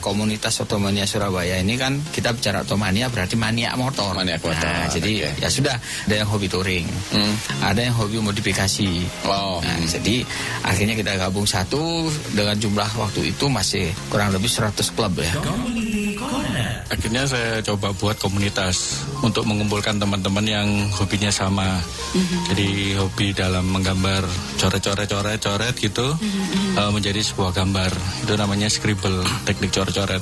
komunitas Otomania Surabaya ini kan kita bicara Otomania berarti maniak motor. Maniak motor. Nah, jadi ya sudah, ada yang hobi touring, ada yang hobi modifikasi. Jadi akhirnya kita gabung satu dengan jumlah waktu itu masih kurang lebih 100 klub ya. Akhirnya saya coba buat komunitas untuk mengumpulkan teman-teman yang hobinya sama. Jadi hobi dalam menggambar coret-coret gitu menjadi sebuah gambar. Itu namanya scribble, teknik coret-coret.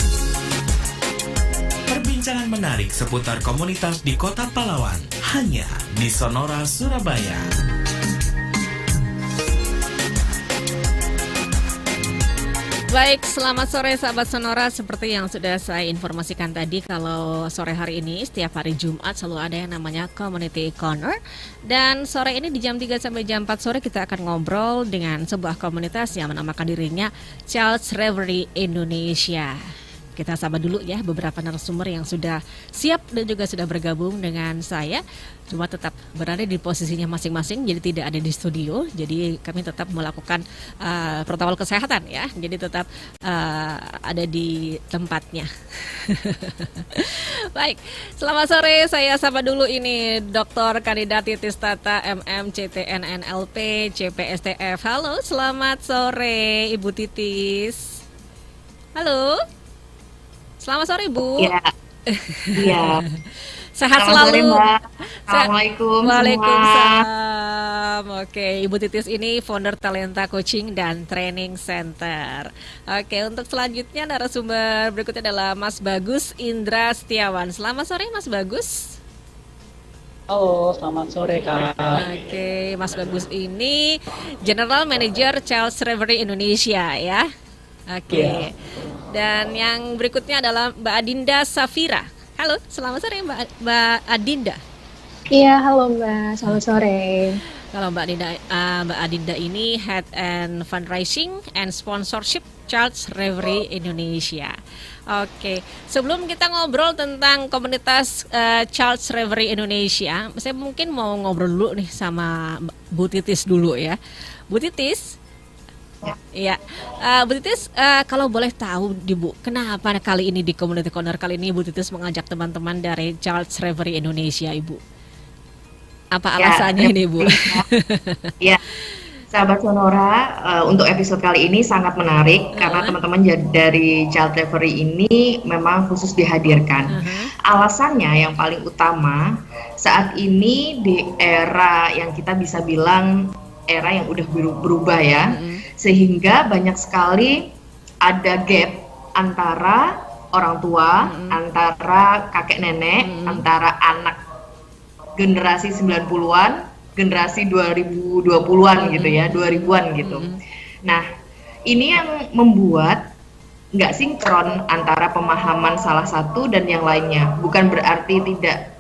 Perbincangan menarik seputar komunitas di Kota Pahlawan hanya di Sonora Surabaya. Baik, selamat sore sahabat Sonora. Seperti yang sudah saya informasikan tadi, kalau sore hari ini setiap hari Jumat selalu ada yang namanya Community Corner. Dan sore ini di jam 3 sampai jam 4 sore kita akan ngobrol dengan sebuah komunitas yang menamakan dirinya Child Reverie Indonesia. Kita sapa dulu ya beberapa narasumber yang sudah siap dan juga sudah bergabung dengan saya. Cuma tetap berada di posisinya masing-masing, jadi tidak ada di studio. Jadi kami tetap melakukan protokol kesehatan ya. Jadi tetap ada di tempatnya. Baik, selamat sore. Saya sapa dulu ini Dr. Kandidat Titis Tata MM CTNNLP CPSTF. Halo, selamat sore Ibu Titis. Halo. Selamat sore, Bu. Iya. Iya. Sehat Selamat selalu. Sore, Mbak. Assalamualaikum. Waalaikumsalam. Oke, Ibu Titis ini founder Talenta Coaching dan Training Center. Oke, untuk selanjutnya narasumber berikutnya adalah Mas Bagus Indra Setiawan. Selamat sore, Mas Bagus. Halo, selamat sore Kak. Oke, Mas Bagus ini General Manager Child Reverie Indonesia ya. Oke. Yeah. Dan yang berikutnya adalah Mbak Adinda Safira. Halo, selamat sore Mbak Adinda. Iya, halo Mbak, selamat sore. Kalau Mbak Adinda ini Head and Fundraising and Sponsorship Child Reverie Indonesia. Oke, sebelum kita ngobrol tentang komunitas Child Reverie Indonesia, saya mungkin mau ngobrol dulu nih sama Bu Titis dulu ya. Bu Titis. Iya, Bu Titis, kalau boleh tahu Bu, kenapa kali ini di Community Corner kali ini Bu Titis mengajak teman-teman dari Child Reverie Indonesia, Ibu? Apa alasannya ini, Bu? Ya, sahabat Sonora, untuk episode kali ini sangat menarik karena teman-teman dari Child Reverie ini memang khusus dihadirkan. Alasannya yang paling utama saat ini di era yang kita bisa bilang era yang udah berubah ya, sehingga banyak sekali ada gap antara orang tua, antara kakek nenek, antara anak generasi 90-an, generasi 2020-an gitu ya, 2000-an gitu. Nah, ini yang membuat nggak sinkron antara pemahaman salah satu dan yang lainnya. Bukan berarti tidak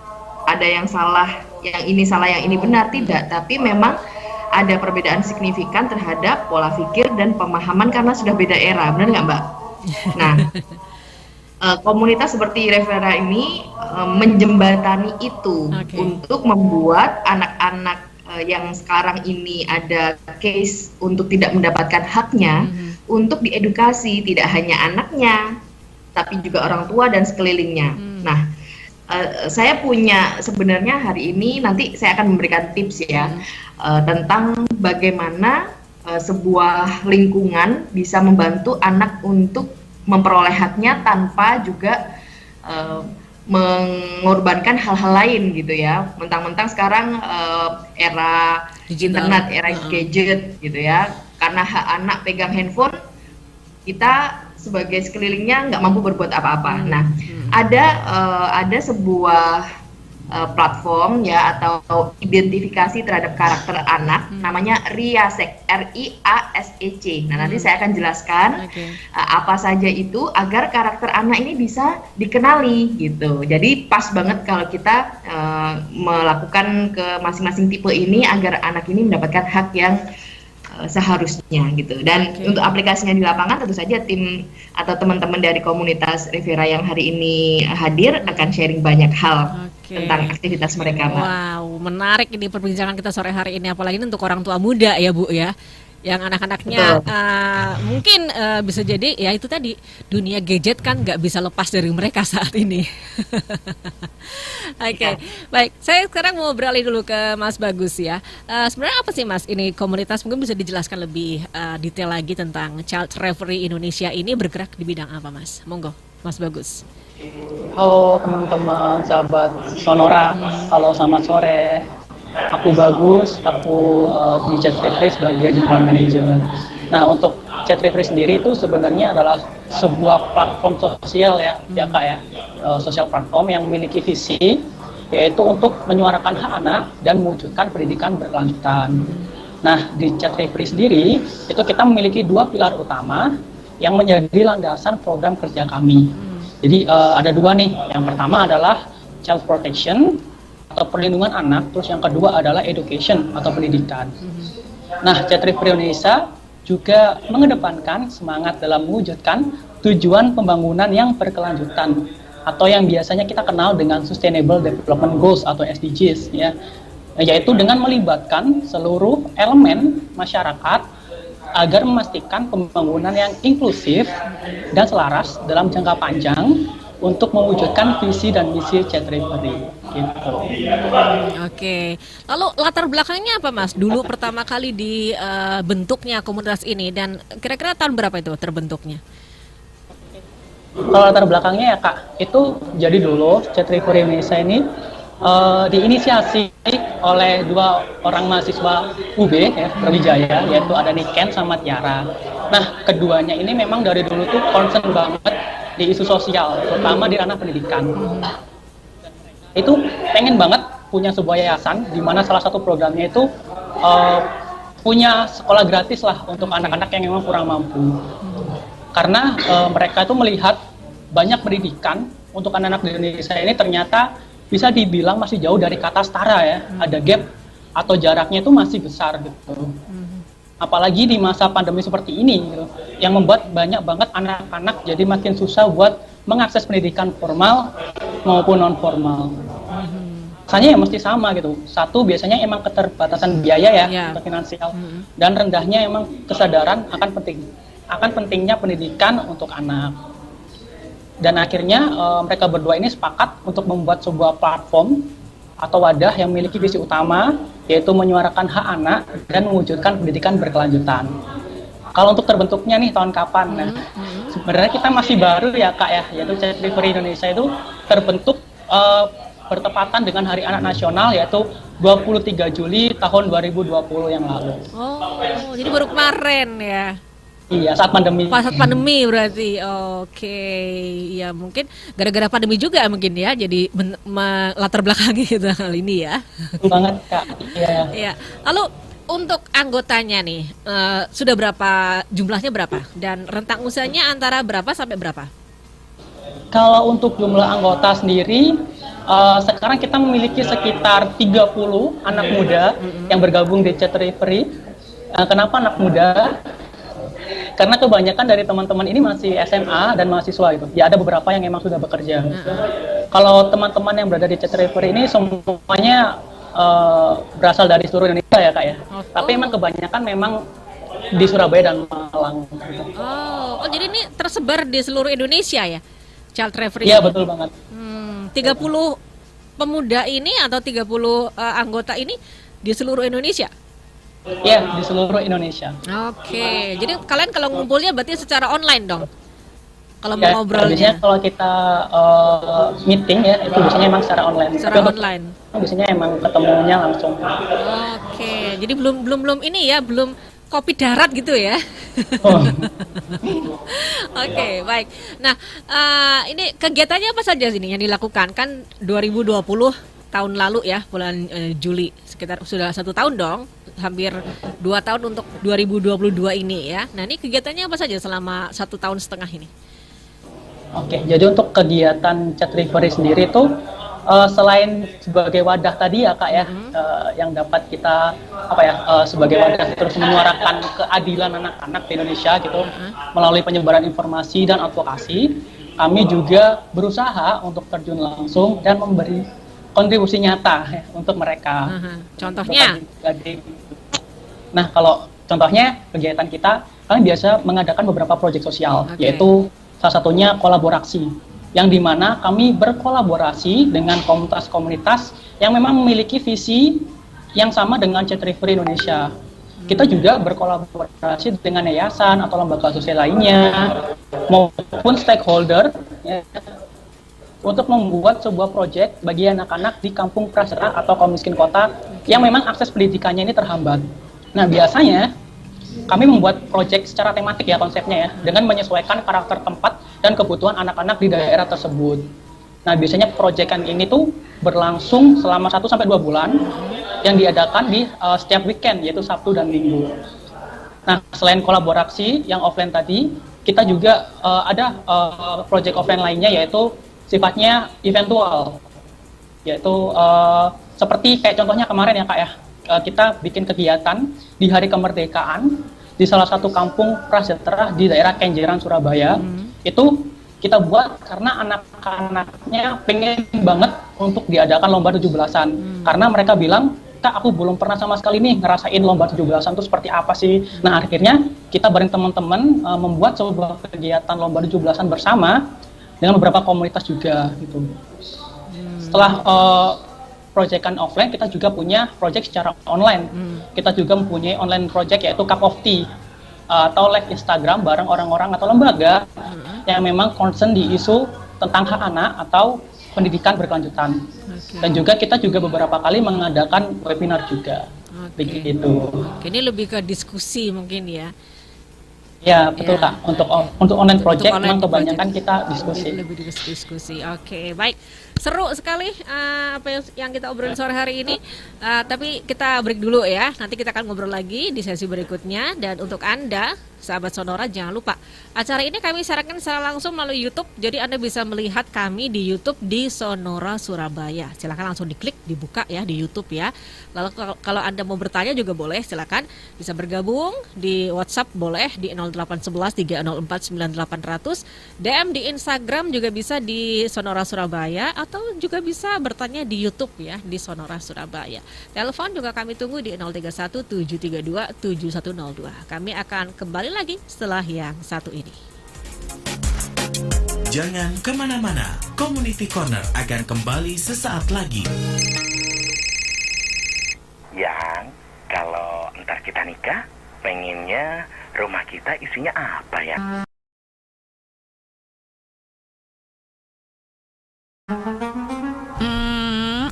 ada yang salah, yang ini salah, yang ini benar, tidak. Tapi memang ada perbedaan signifikan terhadap pola pikir dan pemahaman karena sudah beda era, benar nggak Mbak? Nah, komunitas seperti Revera ini menjembatani itu untuk membuat anak-anak yang sekarang ini ada case untuk tidak mendapatkan haknya, untuk diedukasi tidak hanya anaknya, tapi juga orang tua dan sekelilingnya. Nah, saya punya sebenarnya hari ini nanti saya akan memberikan tips ya tentang bagaimana sebuah lingkungan bisa membantu anak untuk memperoleh haknya tanpa juga mengorbankan hal-hal lain gitu ya. Mentang-mentang sekarang era internet, era gadget gitu ya. Karena hak anak pegang handphone, kita sebagai sekelilingnya nggak mampu berbuat apa-apa. Nah, ada sebuah platform ya atau identifikasi terhadap karakter anak namanya RIASEC, RIASEC. Nah, nanti saya akan jelaskan apa saja itu agar karakter anak ini bisa dikenali gitu. Jadi pas banget kalau kita melakukan ke masing-masing tipe ini agar anak ini mendapatkan hak yang seharusnya gitu. Dan untuk aplikasinya di lapangan tentu saja tim atau teman-teman dari komunitas Revera yang hari ini hadir akan sharing banyak hal tentang aktivitas mereka, Mbak. Wow, menarik ini perbincangan kita sore hari ini, apalagi untuk orang tua muda ya Bu ya. yang anak-anaknya mungkin bisa jadi ya itu tadi, dunia gadget kan nggak bisa lepas dari mereka saat ini. Oke, baik. Saya sekarang mau beralih dulu ke Mas Bagus ya. Sebenarnya apa sih Mas ini komunitas, mungkin bisa dijelaskan lebih detail lagi tentang Child Referee Indonesia ini bergerak di bidang apa Mas? Monggo, Mas Bagus. Halo teman-teman, sahabat Sonora. Halo, selamat sore. Aku Bagus, aku di Chat Referee sebagai General Manager. Nah, untuk Chat Referee sendiri itu sebenarnya adalah sebuah platform sosial ya Kak ya. Sosial platform yang memiliki visi yaitu untuk menyuarakan hak anak dan mewujudkan pendidikan berkelanjutan. Nah, di Chat Referee sendiri itu kita memiliki 2 pilar utama yang menjadi landasan program kerja kami. Jadi ada 2 nih. Yang pertama adalah child protection atau perlindungan anak, terus yang kedua adalah education atau pendidikan. Nah, Chat Referee Indonesia juga mengedepankan semangat dalam mewujudkan tujuan pembangunan yang berkelanjutan atau yang biasanya kita kenal dengan Sustainable Development Goals atau SDGs ya, yaitu dengan melibatkan seluruh elemen masyarakat agar memastikan pembangunan yang inklusif dan selaras dalam jangka panjang untuk mewujudkan visi dan misi Chat Referee gitu. Oke. Lalu latar belakangnya apa Mas? Dulu pertama kali dibentuknya komunitas ini dan kira-kira tahun berapa itu terbentuknya? Kalau latar belakangnya ya Kak, itu jadi dulu Chat Referee Indonesia ini diinisiasi oleh 2 orang mahasiswa UB ya, Brawijaya, yaitu ada Niken sama Tiara. Nah, keduanya ini memang dari dulu tuh concern banget di isu sosial, terutama di ranah pendidikan. Itu pengen banget punya sebuah yayasan di mana salah satu programnya itu punya sekolah gratis lah untuk anak-anak yang memang kurang mampu. Karena mereka itu melihat banyak pendidikan untuk anak-anak di Indonesia ini ternyata bisa dibilang masih jauh dari kata setara ya. Ada gap atau jaraknya itu masih besar gitu. Apalagi di masa pandemi seperti ini gitu, yang membuat banyak banget anak-anak jadi makin susah buat mengakses pendidikan formal maupun non formal. Rasanya ya mesti sama gitu. Satu biasanya emang keterbatasan biaya ya, atau finansial, dan rendahnya emang kesadaran akan pentingnya pendidikan untuk anak. Dan akhirnya mereka berdua ini sepakat untuk membuat sebuah platform atau wadah yang memiliki visi utama, yaitu menyuarakan hak anak dan mewujudkan pendidikan berkelanjutan. Kalau untuk terbentuknya nih tahun kapan? Nah, sebenarnya kita masih baru ya Kak ya, yaitu Chat Referee Indonesia itu terbentuk bertepatan dengan Hari Anak Nasional, yaitu 23 Juli tahun 2020 yang lalu. Oh, jadi baru kemarin ya? Iya, saat pandemi. Saat pandemi berarti. Oke. Ya mungkin gara-gara pandemi juga mungkin ya. Jadi latar belakangnya gitu hal ini ya. Betul banget Kak. Iya. Iya. Lalu untuk anggotanya nih, sudah berapa, jumlahnya berapa? Dan rentang usianya antara berapa sampai berapa? Kalau untuk jumlah anggota sendiri, sekarang kita memiliki sekitar 30 anak muda yang bergabung di Chat Referee. Kenapa anak muda? Karena kebanyakan dari teman-teman ini masih SMA dan mahasiswa gitu. Ya ada beberapa yang emang sudah bekerja. Kalau teman-teman yang berada di Chat Referee ini semuanya berasal dari seluruh Indonesia ya Kak ya. Tapi emang kebanyakan memang di Surabaya dan Malang. Gitu. Oh, jadi ini tersebar di seluruh Indonesia ya, Child Referee? Iya betul banget. 30 pemuda ini atau 30 anggota ini di seluruh Indonesia? Iya, di seluruh Indonesia. Oke, jadi kalian kalau ngumpulnya berarti secara online dong? Kalau ya, mau ngobrolnya? Biasanya kalau kita meeting ya, itu biasanya emang secara online. Secara online? Biasanya emang ketemunya langsung. Oke, jadi belum ini ya, belum kopi darat gitu ya? Oh. Oke, baik. Nah, ini kegiatannya apa saja sini yang dilakukan? Kan 2020 tahun lalu ya, bulan Juli, sekitar sudah 1 tahun dong, hampir 2 tahun untuk 2022 ini ya. Nah, ini kegiatannya apa saja selama 1,5 tahun ini? Oke, jadi untuk kegiatan Chat Referee sendiri itu selain sebagai wadah tadi ya Kak ya, yang dapat kita sebagai wadah terus menyuarakan keadilan anak-anak di Indonesia gitu, melalui penyebaran informasi dan advokasi, kami juga berusaha untuk terjun langsung dan memberi kontribusi nyata ya, untuk mereka. Contohnya? Nah, kalau Contohnya kegiatan kita, kami biasa mengadakan beberapa proyek sosial, yaitu salah satunya kolaborasi, yang dimana kami berkolaborasi dengan komunitas-komunitas yang memang memiliki visi yang sama dengan Cetrivery Indonesia. Kita juga berkolaborasi dengan yayasan atau lembaga sosial lainnya, maupun stakeholder, ya, untuk membuat sebuah proyek bagi anak-anak di kampung prasejarah atau kaum miskin kota yang memang akses pendidikannya ini terhambat. Nah, biasanya kami membuat proyek secara tematik ya konsepnya ya, dengan menyesuaikan karakter tempat dan kebutuhan anak-anak di daerah tersebut. Nah, biasanya proyekan ini tuh berlangsung selama 1-2 bulan yang diadakan di setiap weekend, yaitu Sabtu dan Minggu. Nah, selain kolaborasi yang offline tadi, kita juga ada proyek offline lainnya, yaitu sifatnya eventual, yaitu seperti kayak contohnya kemarin ya Kak ya, kita bikin kegiatan di Hari Kemerdekaan di salah satu kampung prasejarah di daerah Kenjeran, Surabaya. Itu kita buat karena anak-anaknya pengen banget untuk diadakan lomba 17-an. Karena mereka bilang, Kak, aku belum pernah sama sekali nih ngerasain lomba 17-an itu seperti apa sih. Nah, akhirnya kita bareng teman-teman membuat sebuah kegiatan lomba 17-an bersama dengan beberapa komunitas juga gitu. Setelah proyekan offline, kita juga punya proyek secara online. Kita juga mempunyai online proyek yaitu Cup of Tea atau live Instagram bareng orang-orang atau lembaga yang memang concern di isu tentang hak anak atau pendidikan berkelanjutan. Dan juga kita juga beberapa kali mengadakan webinar juga. Begitu. Ini lebih ke diskusi mungkin ya. Ya, betul Kak. Untuk online project memang kebanyakan kita diskusi. Lebih diskusi. Oke, baik. Seru sekali apa yang kita obrolin sore hari ini. Tapi kita break dulu ya. Nanti kita akan ngobrol lagi di sesi berikutnya. Dan untuk Anda, sahabat Sonora, jangan lupa acara ini kami siarkan secara langsung melalui YouTube. Jadi Anda bisa melihat kami di YouTube di Sonora Surabaya. Silakan langsung diklik, dibuka ya di YouTube ya. Lalu kalau Anda mau bertanya juga boleh, silakan bisa bergabung di WhatsApp boleh di 0811 304 9800. DM di Instagram juga bisa di Sonora Surabaya atau juga bisa bertanya di YouTube ya di Sonora Surabaya. Telepon juga kami tunggu di 031 732 7102. Kami akan kembali lagi setelah yang satu ini. Jangan kemana-mana, Community Corner akan kembali sesaat lagi. Yang kalau ntar kita nikah, pengennya rumah kita isinya apa ya?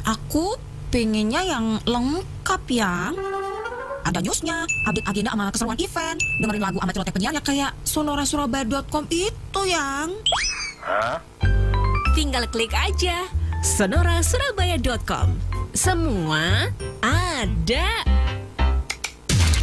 Aku pengennya yang lengkap ya. Ada newsnya, update agenda sama keseruan event, dengerin lagu sama celoteh penyiar ya kayak sonorasurabaya.com itu yang. Hah? Tinggal klik aja sonorasurabaya.com. Semua ada.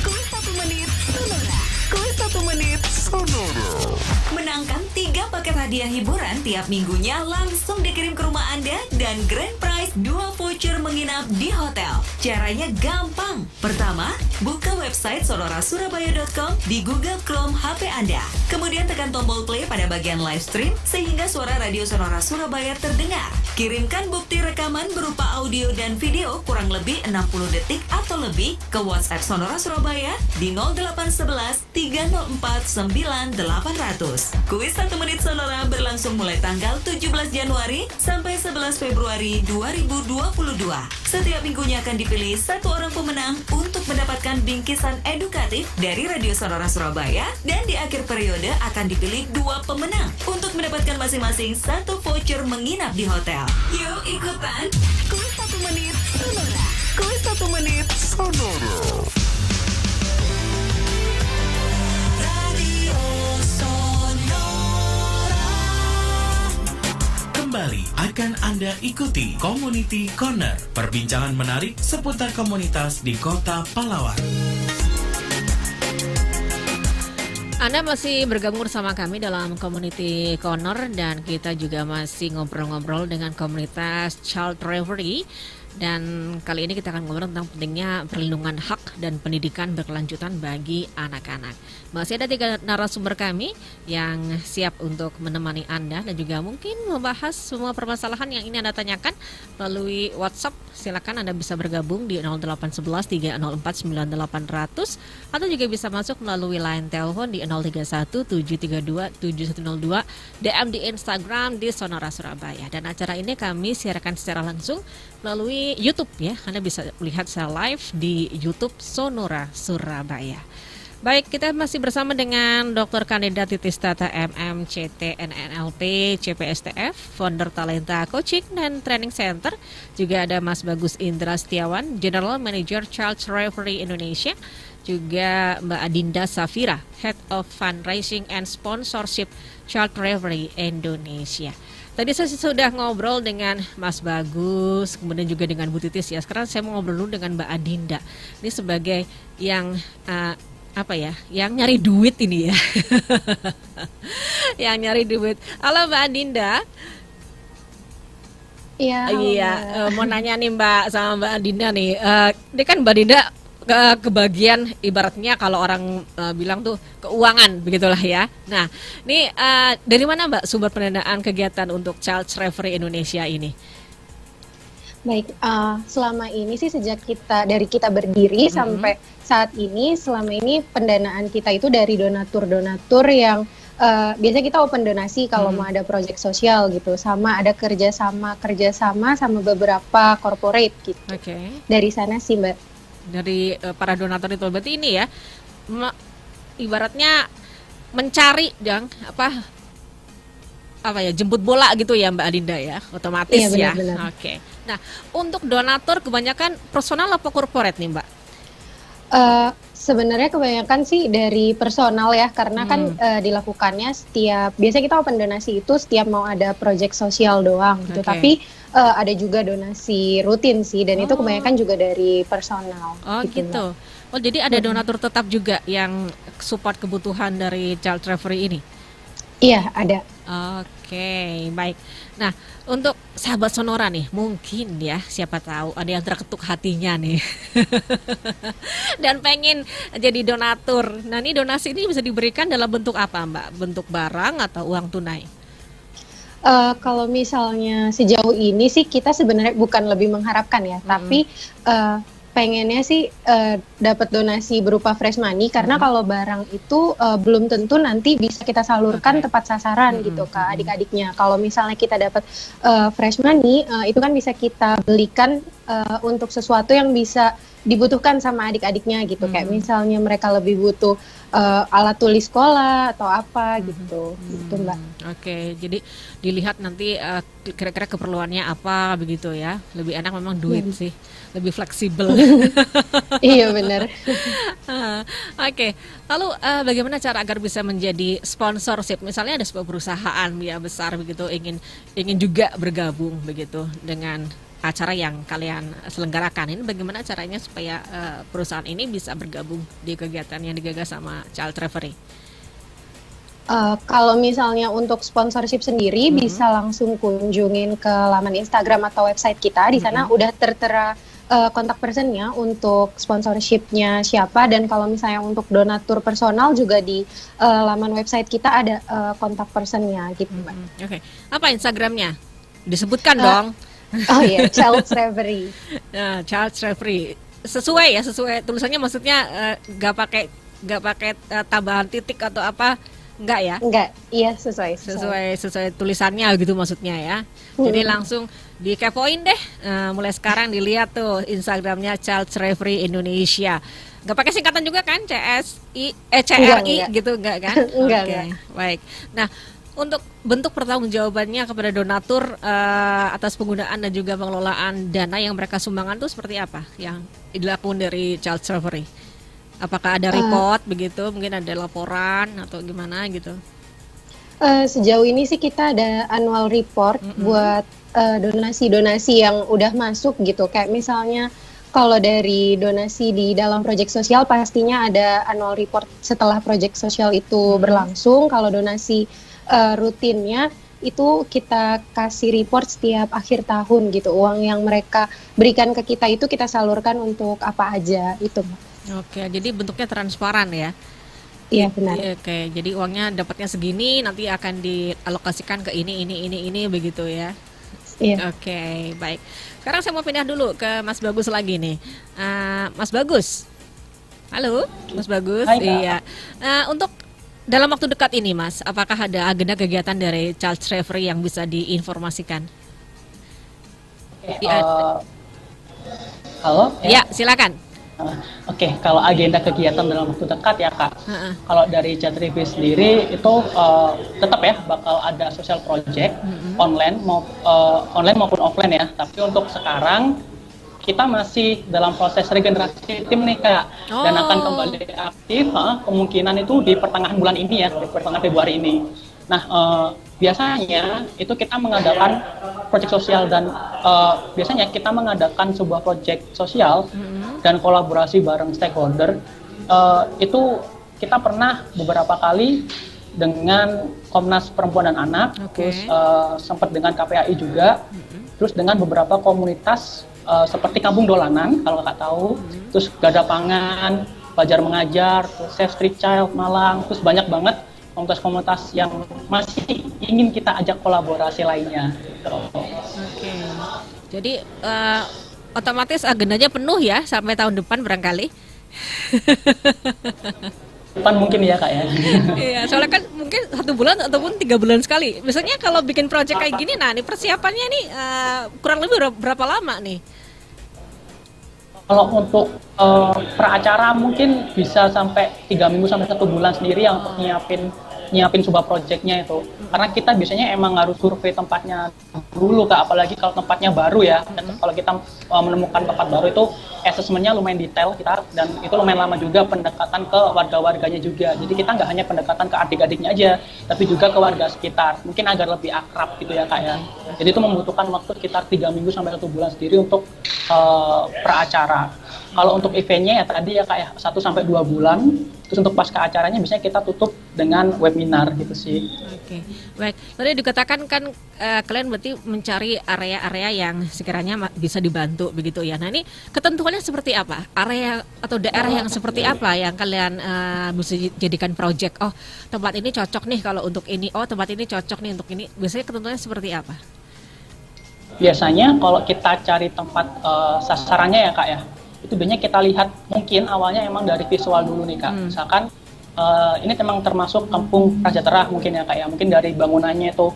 Kuis 1 menit Sonora. Kuis 1 menit Sonora. Menangkan 3 paket hadiah hiburan tiap minggunya langsung dikirim ke rumah Anda dan grand prize 2 voucher menginap di hotel. Caranya gampang. Pertama, buka website sonorasurabaya.com di Google Chrome HP Anda. Kemudian tekan tombol play pada bagian live stream sehingga suara radio Sonora Surabaya terdengar. Kirimkan bukti rekaman berupa audio dan video kurang lebih 60 detik atau lebih ke WhatsApp Sonora Surabaya di 0811 304 9800. Kuis 1 menit Sonora berlangsung mulai tanggal 17 Januari sampai 11 Februari 2022. Setiap minggunya akan dipilih 1 orang pemenang untuk mendapatkan bingkisan edukatif dari Radio Sonora Surabaya, dan di akhir periode akan dipilih 2 pemenang untuk mendapatkan masing-masing 1 voucher menginap di hotel. Yuk ikutan Kuis 1 menit Sonora. Kuis 1 menit Sonora. Kembali akan Anda ikuti Community Corner, perbincangan menarik seputar komunitas di Kota Pahlawan. Anda masih bergabung bersama kami dalam Community Corner dan kita juga masih ngobrol-ngobrol dengan komunitas Child Reverie Dan kali ini kita akan ngobrol tentang pentingnya perlindungan hak dan pendidikan berkelanjutan bagi anak-anak. Masih ada 3 narasumber kami yang siap untuk menemani Anda dan juga mungkin membahas semua permasalahan yang ini Anda tanyakan melalui WhatsApp. Silakan Anda bisa bergabung di 0811 304 9800 atau juga bisa masuk melalui line telepon di 031 732 7102, DM di Instagram di Sonora Surabaya. Dan acara ini kami siarkan secara langsung melalui YouTube ya. Anda bisa lihat secara live di YouTube Sonora Surabaya. Baik, kita masih bersama dengan Dr. Kandidat Titis Tata MMCT NNLP CPSTF, founder Talenta Coaching dan Training Center. Juga ada Mas Bagus Indra Setiawan, General Manager Child Referee Indonesia. Juga Mbak Adinda Safira, Head of Fundraising and Sponsorship Child Referee Indonesia. Tadi saya sudah ngobrol dengan Mas Bagus, kemudian juga dengan Bu Titis ya. Sekarang saya mau ngobrol dulu dengan Mbak Adinda. Ini sebagai yang yang nyari duit ini ya. Yang nyari duit. Halo Mbak Adinda. Iya. Mau nanya nih Mbak sama Mbak Adinda nih. Ini kan Mbak Adinda kebagian ibaratnya kalau orang bilang tuh keuangan begitulah ya. Nah, ini dari mana Mbak sumber pendanaan kegiatan untuk Child Referee Indonesia ini? Baik, selama ini sih sejak kita berdiri sampai saat ini, selama ini pendanaan kita itu dari donatur-donatur yang biasanya kita open donasi kalau mau ada proyek sosial gitu, sama ada kerjasama sama beberapa corporate gitu. Dari sana sih Mbak. Dari para donatur itu berarti ini ya ibaratnya mencari jemput bola gitu ya Mbak Adinda ya, otomatis ya. Oke. Nah, untuk donatur kebanyakan personal apa corporate nih Mbak? Sebenarnya kebanyakan sih dari personal ya, karena kan dilakukannya biasanya kita open donasi itu setiap mau ada proyek sosial doang gitu. Tapi ada juga donasi rutin sih, dan itu kebanyakan juga dari personal. Oh gitu. Oh jadi ada donatur tetap juga yang support kebutuhan dari Child Referee ini? Iya, ada. Oke, baik. Nah, untuk sahabat Sonora nih, mungkin ya, siapa tahu ada yang terketuk hatinya nih. Dan pengen jadi donatur. Nah, ini donasi ini bisa diberikan dalam bentuk apa, Mbak? Bentuk barang atau uang tunai? Kalau misalnya sejauh ini sih kita sebenarnya bukan lebih mengharapkan ya, tapi pengennya sih dapat donasi berupa fresh money, karena kalau barang itu belum tentu nanti bisa kita salurkan tepat sasaran gitu ke adik-adiknya. Kalau misalnya kita dapat fresh money, itu kan bisa kita belikan untuk sesuatu yang bisa dibutuhkan sama adik-adiknya gitu. Kayak misalnya mereka lebih butuh alat tulis sekolah atau apa gitu, gitu Mbak. Oke, jadi dilihat nanti kira-kira keperluannya apa begitu ya. Lebih enak memang duit sih, lebih fleksibel. Iya benar. Oke, lalu bagaimana cara agar bisa menjadi sponsorship? Misalnya ada sebuah perusahaan ya besar begitu ingin juga bergabung begitu dengan acara yang kalian selenggarakan. Ini bagaimana caranya supaya perusahaan ini bisa bergabung di kegiatan yang digagas sama Child Referee? Kalau misalnya untuk sponsorship sendiri bisa langsung kunjungin ke laman Instagram atau website kita. Di sana udah tertera kontak personnya untuk sponsorshipnya siapa, dan kalau misalnya untuk donatur personal juga di laman website kita ada kontak personnya gitu Mbak. Oke. Apa Instagramnya? Disebutkan dong. Oh iya, Child Referee. Nah, Child Referee sesuai tulisannya, maksudnya nggak pakai tambahan titik atau apa, nggak ya? Nggak, iya sesuai tulisannya gitu maksudnya ya. Jadi langsung dikepoin deh, mulai sekarang dilihat tuh Instagramnya Child Referee Indonesia. Nggak pakai singkatan juga kan, CRI gitu nggak kan? Enggak. Baik. Nah, untuk bentuk pertanggungjawabannya kepada donatur atas penggunaan dan juga pengelolaan dana yang mereka sumbangkan itu seperti apa yang dilakukan dari Child Referee? Apakah ada report begitu, mungkin ada laporan atau gimana gitu? Sejauh ini sih kita ada annual report buat donasi-donasi yang udah masuk gitu. Kayak misalnya kalau dari donasi di dalam proyek sosial pastinya ada annual report setelah proyek sosial itu berlangsung. Kalau donasi rutinnya itu kita kasih report setiap akhir tahun gitu. Uang yang mereka berikan ke kita itu kita salurkan untuk apa aja itu. Oke, jadi bentuknya transparan ya? Iya benar. Oke, jadi uangnya dapatnya segini, nanti akan dialokasikan ke ini begitu ya? Iya. Oke, baik. Sekarang saya mau pindah dulu ke Mas Bagus lagi nih. Mas Bagus, halo, Mas Bagus. Hai, Kak. Iya. Untuk dalam waktu dekat ini, Mas, apakah ada agenda kegiatan dari Child Referee yang bisa diinformasikan? Halo? Ya, silakan. Oke, kalau agenda kegiatan dalam waktu dekat ya Kak, kalau dari Child Referee sendiri itu tetap ya bakal ada social project online maupun offline ya. Tapi untuk sekarang kita masih dalam proses regenerasi tim nih Kak, dan akan kembali aktif kemungkinan itu di pertengahan bulan ini ya, di pertengahan Februari ini. Nah, biasanya itu kita mengadakan proyek sosial dan biasanya kita mengadakan sebuah proyek sosial dan kolaborasi bareng stakeholder. Itu kita pernah beberapa kali dengan Komnas Perempuan dan Anak, terus sempat dengan KPAI juga, terus dengan beberapa komunitas seperti Kampung Dolanan kalau Kakak tahu, terus Gada Pangan, Belajar Mengajar, terus Save Street Child Malang, terus banyak banget komunitas-komunitas yang masih ingin kita ajak kolaborasi lainnya. Oke, jadi otomatis agendanya penuh ya sampai tahun depan barangkali. Depan mungkin ya Kak ya. Iya, soalnya kan mungkin 1 bulan ataupun 3 bulan sekali. Misalnya kalau bikin proyek kayak gini, nah ini persiapannya nih kurang lebih berapa lama nih? Kalau untuk peracara mungkin bisa sampai 3 minggu sampai 1 bulan sendiri yang untuk nyiapin sebuah proyeknya itu. Karena kita biasanya emang harus survei tempatnya dulu Kak, apalagi kalau tempatnya baru ya. Dan kalau kita menemukan tempat baru itu assessment-nya lumayan detail kita, dan itu lumayan lama juga pendekatan ke warga-warganya juga. Jadi kita nggak hanya pendekatan ke adik-adiknya aja, tapi juga ke warga sekitar. Mungkin agar lebih akrab gitu ya Kak ya. Jadi itu membutuhkan waktu sekitar 3 minggu sampai 1 bulan sendiri untuk peracara. Kalau untuk eventnya ya tadi ya Kak ya 1-2 bulan. Terus untuk pasca acaranya biasanya kita tutup dengan webinar gitu sih. Oke, baik. Tadi dikatakan kan kalian berarti mencari area-area yang sekiranya bisa dibantu begitu ya. Nah ini ketentuannya seperti apa? Area atau daerah yang seperti apa yang kalian bisa jadikan project? Oh tempat ini cocok nih kalau untuk ini. Oh tempat ini cocok nih untuk ini. Biasanya ketentuannya seperti apa? Biasanya kalau kita cari tempat sasarannya ya Kak ya, itu biasanya kita lihat mungkin awalnya emang dari visual dulu nih Kak. Misalkan ini memang termasuk kampung prasejahtera mungkin ya Kak ya, mungkin dari bangunannya itu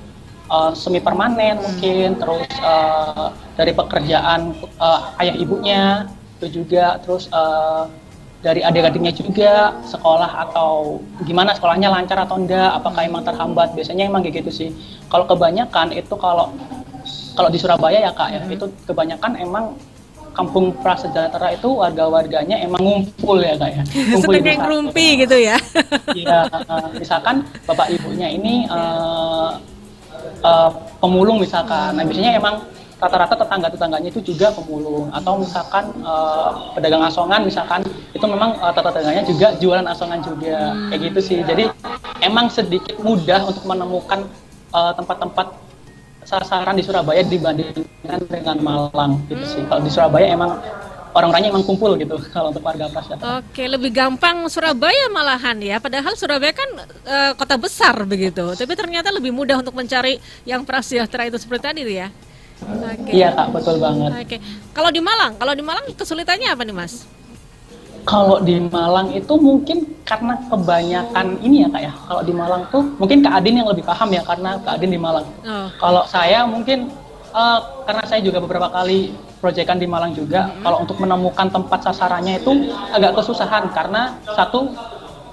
semi permanen mungkin, terus dari pekerjaan ayah ibunya itu juga, terus dari adik-adiknya juga sekolah atau gimana, sekolahnya lancar atau enggak, apakah emang terhambat, biasanya emang kayak gitu sih. Kalau kebanyakan itu kalau di Surabaya ya Kak ya, itu kebanyakan emang kampung prasejahtera itu warga-warganya emang ngumpul ya Kak ya. Ngumpul di rumpi gitu ya. Iya, misalkan bapak ibunya ini pemulung misalkan. Nah biasanya emang rata-rata tetangga-tetangganya itu juga pemulung, atau misalkan pedagang asongan misalkan, itu memang tetangganya juga jualan asongan juga. Kayak gitu sih. Jadi emang sedikit mudah untuk menemukan tempat-tempat sasaran di Surabaya dibandingkan dengan Malang gitu sih. Kalau di Surabaya emang orang-orangnya emang kumpul gitu kalau untuk warga prasejahtera. Oke, lebih gampang Surabaya malahan ya. Padahal Surabaya kan kota besar begitu. Tapi ternyata lebih mudah untuk mencari yang prasejahtera itu seperti tadi ya. Oke. Iya Kak, betul banget. Oke. Kalau di Malang kesulitannya apa nih Mas? Kalau di Malang itu mungkin karena kebanyakan ini ya Kak ya. Kalau di Malang tuh mungkin Kak Adin yang lebih paham ya, karena Kak Adin di Malang. Kalau saya mungkin karena saya juga beberapa kali proyekan di Malang juga, kalau untuk menemukan tempat sasarannya itu agak kesusahan, karena satu,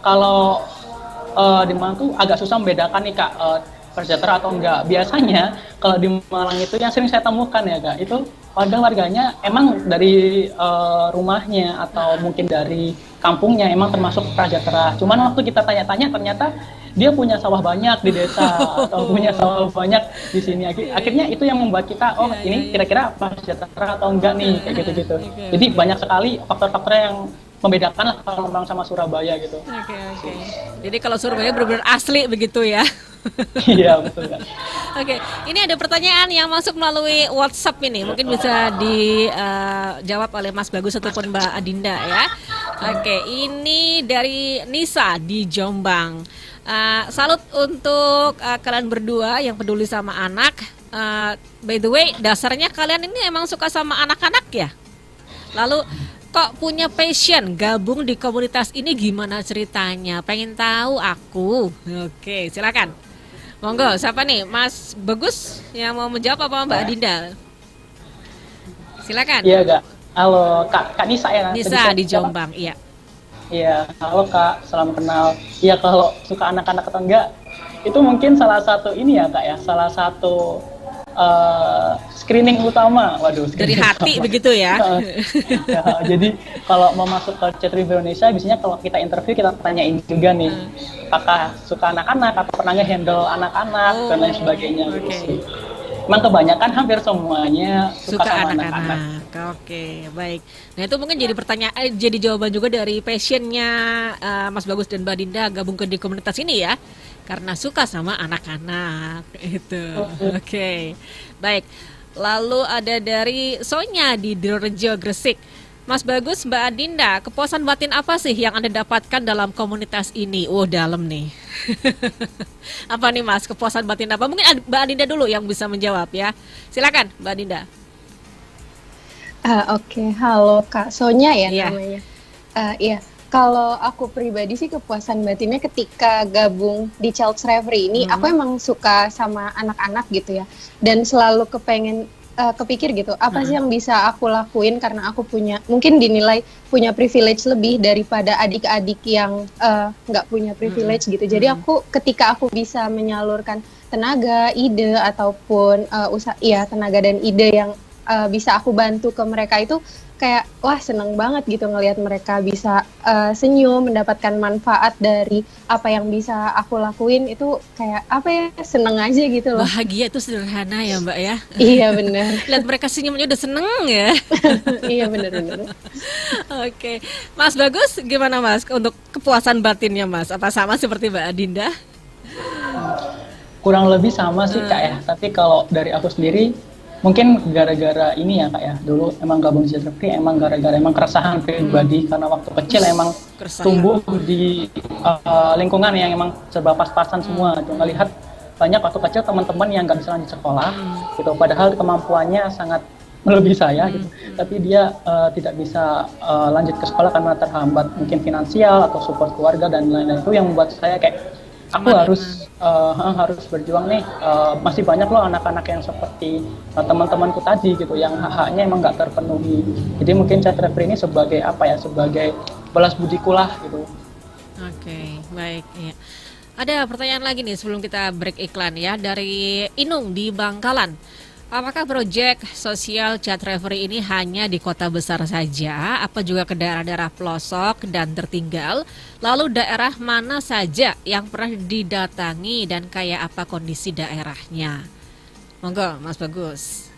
kalau di Malang tuh agak susah membedakan nih Kak, prasejahtera atau enggak. Biasanya kalau di Malang itu yang sering saya temukan ya Kak, itu warga-warganya emang dari rumahnya atau mungkin dari kampungnya emang termasuk prasejahtera. Cuman waktu kita tanya-tanya ternyata dia punya sawah banyak di desa atau punya sawah banyak di sini. Akhirnya itu yang membuat kita, oh ini kira-kira prasejahtera atau enggak nih, kayak gitu-gitu. Jadi banyak sekali faktor-faktor yang membedakan lah kalau Malang sama Surabaya gitu. Oke. Jadi kalau Surabaya benar-benar asli begitu ya. Iya betul kan. Oke, ini ada pertanyaan yang masuk melalui WhatsApp ini. Mungkin bisa dijawab oleh Mas Bagus ataupun Mbak Adinda ya. Oke, ini dari Nisa di Jombang. Salut untuk kalian berdua yang peduli sama anak. By the way, dasarnya kalian ini emang suka sama anak-anak ya? Lalu kok punya passion gabung di komunitas ini, gimana ceritanya? Pengen tahu aku. Oke, silakan. Monggo, siapa nih? Mas Bagus yang mau menjawab apa Mbak Adinda? Silakan. Iya, Kak. Halo, Kak Nisa ya? Nisa di Jombang, iya. Iya, halo Kak, salam kenal. Iya, kalau suka anak-anak atau enggak, itu mungkin salah satu ini ya Kak ya, salah satu screening utama. Waduh, dari hati utama. Begitu ya. Ya, jadi kalau mau masuk ke Chat Review Indonesia, biasanya kalau kita interview kita tanyain juga nih, apakah suka anak-anak atau pernah nge-handle anak-anak dan lain sebagainya. Gitu. Emang kebanyakan hampir semuanya suka sama anak-anak. Oke, baik. Nah itu mungkin jadi pertanyaan, jadi jawaban juga dari passionnya Mas Bagus dan Mbak Dinda gabung ke di komunitas ini ya, karena suka sama anak-anak itu. Oke, baik. Lalu ada dari Sonya di Dirorejo Gresik. Mas Bagus, Mbak Adinda, kepuasan batin apa sih yang Anda dapatkan dalam komunitas ini? Dalam nih. Apa nih Mas, kepuasan batin apa? Mungkin Mbak Adinda dulu yang bisa menjawab ya. Silakan Mbak Adinda. Oke, halo Kak Sonya ya namanya. Iya, kalau aku pribadi sih kepuasan batinnya ketika gabung di Child's Reverie ini, aku emang suka sama anak-anak gitu ya. Dan selalu kepikir gitu, apa sih yang bisa aku lakuin karena aku mungkin dinilai punya privilege lebih daripada adik-adik yang nggak punya privilege gitu. Jadi ketika aku bisa menyalurkan tenaga, ide ataupun tenaga dan ide yang bisa aku bantu ke mereka, itu kayak wah seneng banget gitu ngelihat mereka bisa senyum, mendapatkan manfaat dari apa yang bisa aku lakuin. Itu kayak apa ya, seneng aja gitu loh. Bahagia itu sederhana ya Mbak ya. Iya benar. Lihat mereka senyum aja udah seneng ya. Iya benar. Oke, Mas Bagus gimana Mas untuk kepuasan batinnya Mas? Apa sama seperti Mbak Adinda? Kurang lebih sama sih Kak ya, tapi kalau dari aku sendiri mungkin gara-gara ini ya Kak ya, dulu emang gabung di Chat Reverie emang gara-gara emang keresahan pribadi, karena waktu kecil emang tumbuh di lingkungan yang emang serba pas-pasan semua. Cuma lihat banyak waktu kecil teman-teman yang nggak bisa lanjut sekolah gitu, padahal kemampuannya sangat melebihi saya gitu, tapi dia tidak bisa lanjut ke sekolah karena terhambat mungkin finansial atau support keluarga dan lain-lain. Itu yang membuat saya kayak aku harus berjuang nih. Masih banyak loh anak-anak yang seperti teman-temanku tadi gitu, yang hak-haknya emang nggak terpenuhi. Jadi mungkin Chat Reverie ini sebagai sebagai balas budiku lah gitu. Oke, baik. Ya. Ada pertanyaan lagi nih sebelum kita break iklan ya, dari Inung di Bangkalan. Apakah proyek sosial Chat Reverie ini hanya di kota besar saja? Apa juga ke daerah-daerah pelosok dan tertinggal? Lalu daerah mana saja yang pernah didatangi dan kayak apa kondisi daerahnya? Monggo, Mas Bagus.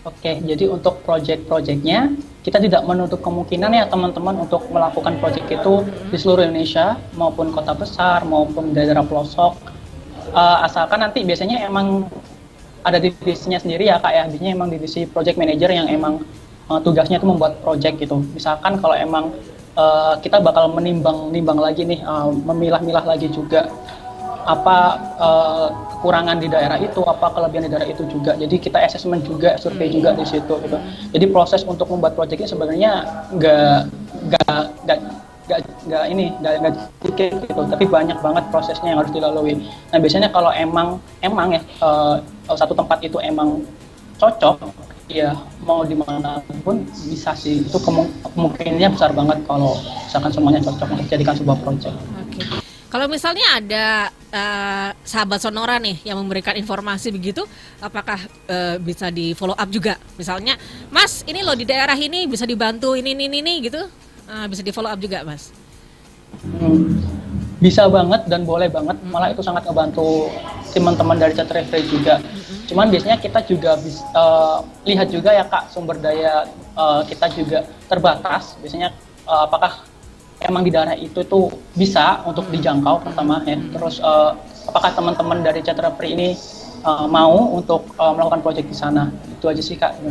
Oke, jadi untuk proyek-proyeknya kita tidak menutup kemungkinan ya teman-teman untuk melakukan proyek itu di seluruh Indonesia maupun kota besar maupun daerah pelosok. Asalkan nanti biasanya emang ada divisinya sendiri ya Kak ya, biasanya emang divisi project manager yang emang tugasnya itu membuat project gitu. Misalkan kalau emang kita bakal menimbang lagi nih, memilah-milah lagi juga apa kekurangan di daerah itu, apa kelebihan di daerah itu juga. Jadi kita assessment juga, survei juga di situ gitu. Jadi proses untuk membuat project ini sebenarnya nggak dikit gitu, tapi banyak banget prosesnya yang harus dilalui. Nah biasanya kalau emang ya satu tempat itu emang cocok, ya mau dimana pun bisa sih. Itu kemungkinannya besar banget kalau misalkan semuanya cocok untuk dijadikan sebuah project. Oke. Kalau misalnya ada sahabat Sonora nih yang memberikan informasi begitu, apakah bisa di follow up juga? Misalnya, Mas ini loh di daerah ini bisa dibantu ini gitu. Bisa di follow up juga Mas? Bisa banget dan boleh banget, malah itu sangat ngebantu teman-teman dari Chat Reverie juga. Cuman biasanya kita juga lihat juga ya Kak, sumber daya kita juga terbatas. Biasanya apakah emang di daerah itu tuh bisa untuk dijangkau pertama ya, terus apakah teman-teman dari Child Referee ini mau untuk melakukan proyek di sana. Itu aja sih Kak.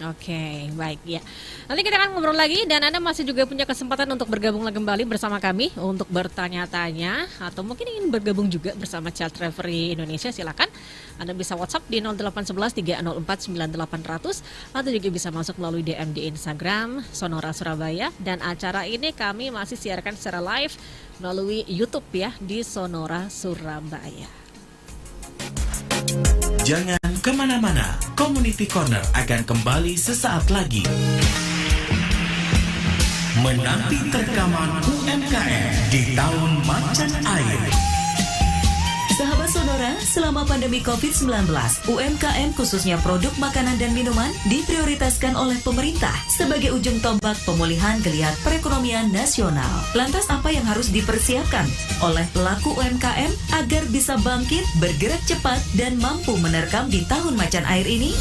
Oke, baik ya. Nanti kita akan ngobrol lagi dan Anda masih juga punya kesempatan untuk bergabung kembali bersama kami untuk bertanya-tanya atau mungkin ingin bergabung juga bersama Child Referee Indonesia, silakan. Anda bisa WhatsApp di 0811 304 9800 atau juga bisa masuk melalui DM di Instagram Sonora Surabaya, dan acara ini kami masih siarkan secara live melalui YouTube ya di Sonora Surabaya. Jangan kemana-mana, Community Corner akan kembali sesaat lagi. Menanti rekaman UMKM di tahun macan air. Sahabat Sonora, selama pandemi COVID-19, UMKM khususnya produk makanan dan minuman diprioritaskan oleh pemerintah sebagai ujung tombak pemulihan geliat perekonomian nasional. Lantas apa yang harus dipersiapkan oleh pelaku UMKM agar bisa bangkit, bergerak cepat, dan mampu menerkam di tahun macan air ini?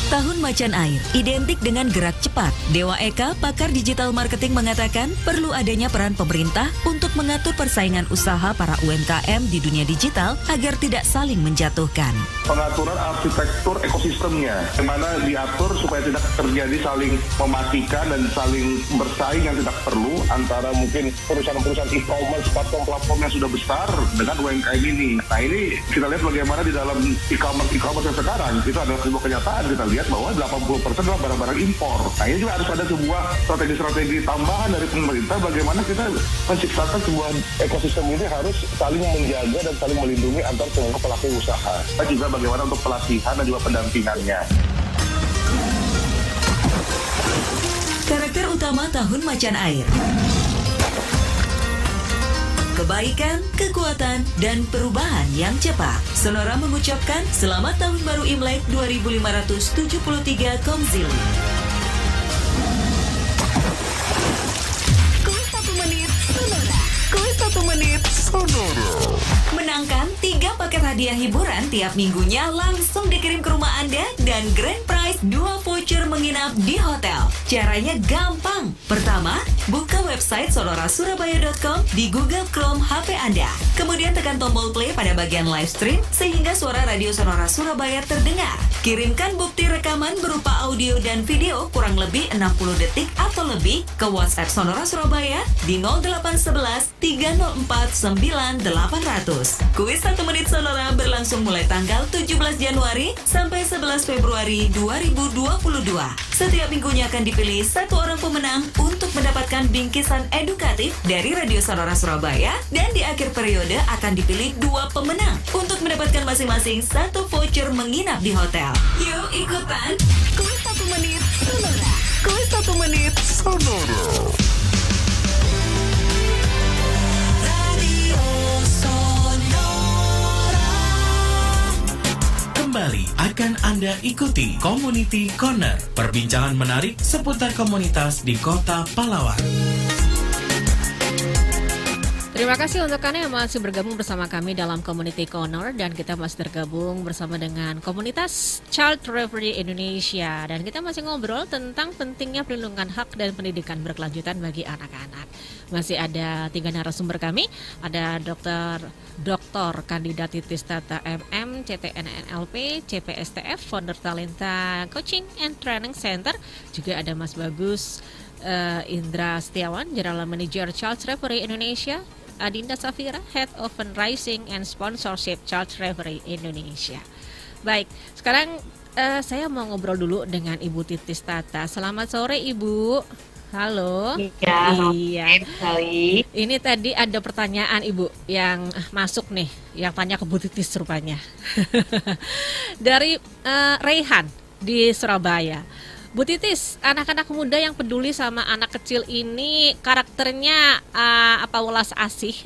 Tahun macan air identik dengan gerak cepat. Dewa Eka, pakar digital marketing, mengatakan perlu adanya peran pemerintah untuk mengatur persaingan usaha para UMKM di dunia digital agar tidak saling menjatuhkan. Pengaturan arsitektur ekosistemnya, bagaimana diatur supaya tidak terjadi saling mematikan dan saling bersaing yang tidak perlu antara mungkin perusahaan-perusahaan e-commerce, platform-platform yang sudah besar dengan UMKM ini. Nah ini kita lihat bagaimana di dalam e-commerce yang sekarang, itu adalah sebuah kenyataan. Kita lihat bahwa 80% adalah barang-barang impor. Nah ini juga harus ada sebuah strategi-strategi tambahan dari pemerintah bagaimana kita menciptakan sebuah ekosistem ini harus saling menjaga dan saling melindungi antar semua pelaku usaha. Dan juga bagaimana untuk pelatihan dan juga pendampingannya. Karakter utama tahun macan air: kebaikan, kekuatan, dan perubahan yang cepat. Sonora mengucapkan selamat tahun baru Imlek 2573 Komzili. Kuis 1 menit Sonora. Kuis 1 menit Sonora. Menangkan 3 paket hadiah hiburan tiap minggunya langsung dikirim ke rumah Anda dan grand prize 2 voucher menginap di hotel. Caranya gampang. Pertama, buka website sonorasurabaya.com di Google Chrome HP Anda. Kemudian tekan tombol play pada bagian live stream sehingga suara radio Sonora Surabaya terdengar. Kirimkan bukti rekaman berupa audio dan video kurang lebih 60 detik atau lebih ke WhatsApp Sonora Surabaya di 0811 304 9800. Kuis 1 menit Sonora berlangsung mulai tanggal 17 Januari sampai 11 Februari 2022. Setiap minggunya akan dipilih 1 orang pemenang untuk mendapatkan bingkisan edukatif dari Radio Sonora Surabaya, dan di akhir periode akan dipilih 2 pemenang untuk mendapatkan masing-masing 1 voucher menginap di hotel. Yuk ikutan Kuis 1 menit Sonora. Kuis 1 menit Sonora. Kembali akan Anda ikuti Community Corner, perbincangan menarik seputar komunitas di Kota Pahlawan. Terima kasih untuk Anda yang masih bergabung bersama kami dalam Community Corner, dan kita masih tergabung bersama dengan komunitas Child Referee Indonesia, dan kita masih ngobrol tentang pentingnya perlindungan hak dan pendidikan berkelanjutan bagi anak-anak. Masih ada 3 narasumber kami, ada Dr. Kandidat Titis Tata MM, CTNNLP, CPSTF, founder Talenta Coaching and Training Center, juga ada Mas Bagus Indra Setiawan, General Manager Child Referee Indonesia, Adinda Safira, Head of Fundraising and Sponsorship Child Referee Indonesia. Baik, sekarang saya mau ngobrol dulu dengan Ibu Titis Tata. Selamat sore Ibu. Halo. Iya. Ini tadi ada pertanyaan Ibu yang masuk nih, yang tanya ke Bu Titis rupanya. Dari Raihan di Surabaya. Bu Titis, anak-anak muda yang peduli sama anak kecil ini karakternya apa welas asih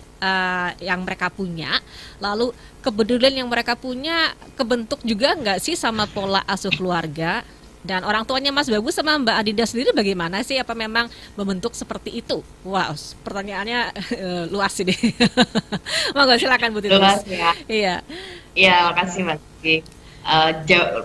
yang mereka punya, lalu kepedulian yang mereka punya kebentuk juga nggak sih sama pola asuh keluarga? Dan orang tuanya Mas Bagus sama Mbak Adinda sendiri bagaimana sih? Apa memang membentuk seperti itu? Wow, pertanyaannya luas ini. Monggo silakan Bu Titis. Luas ya. Iya. Iya, makasih Mbak Kiki.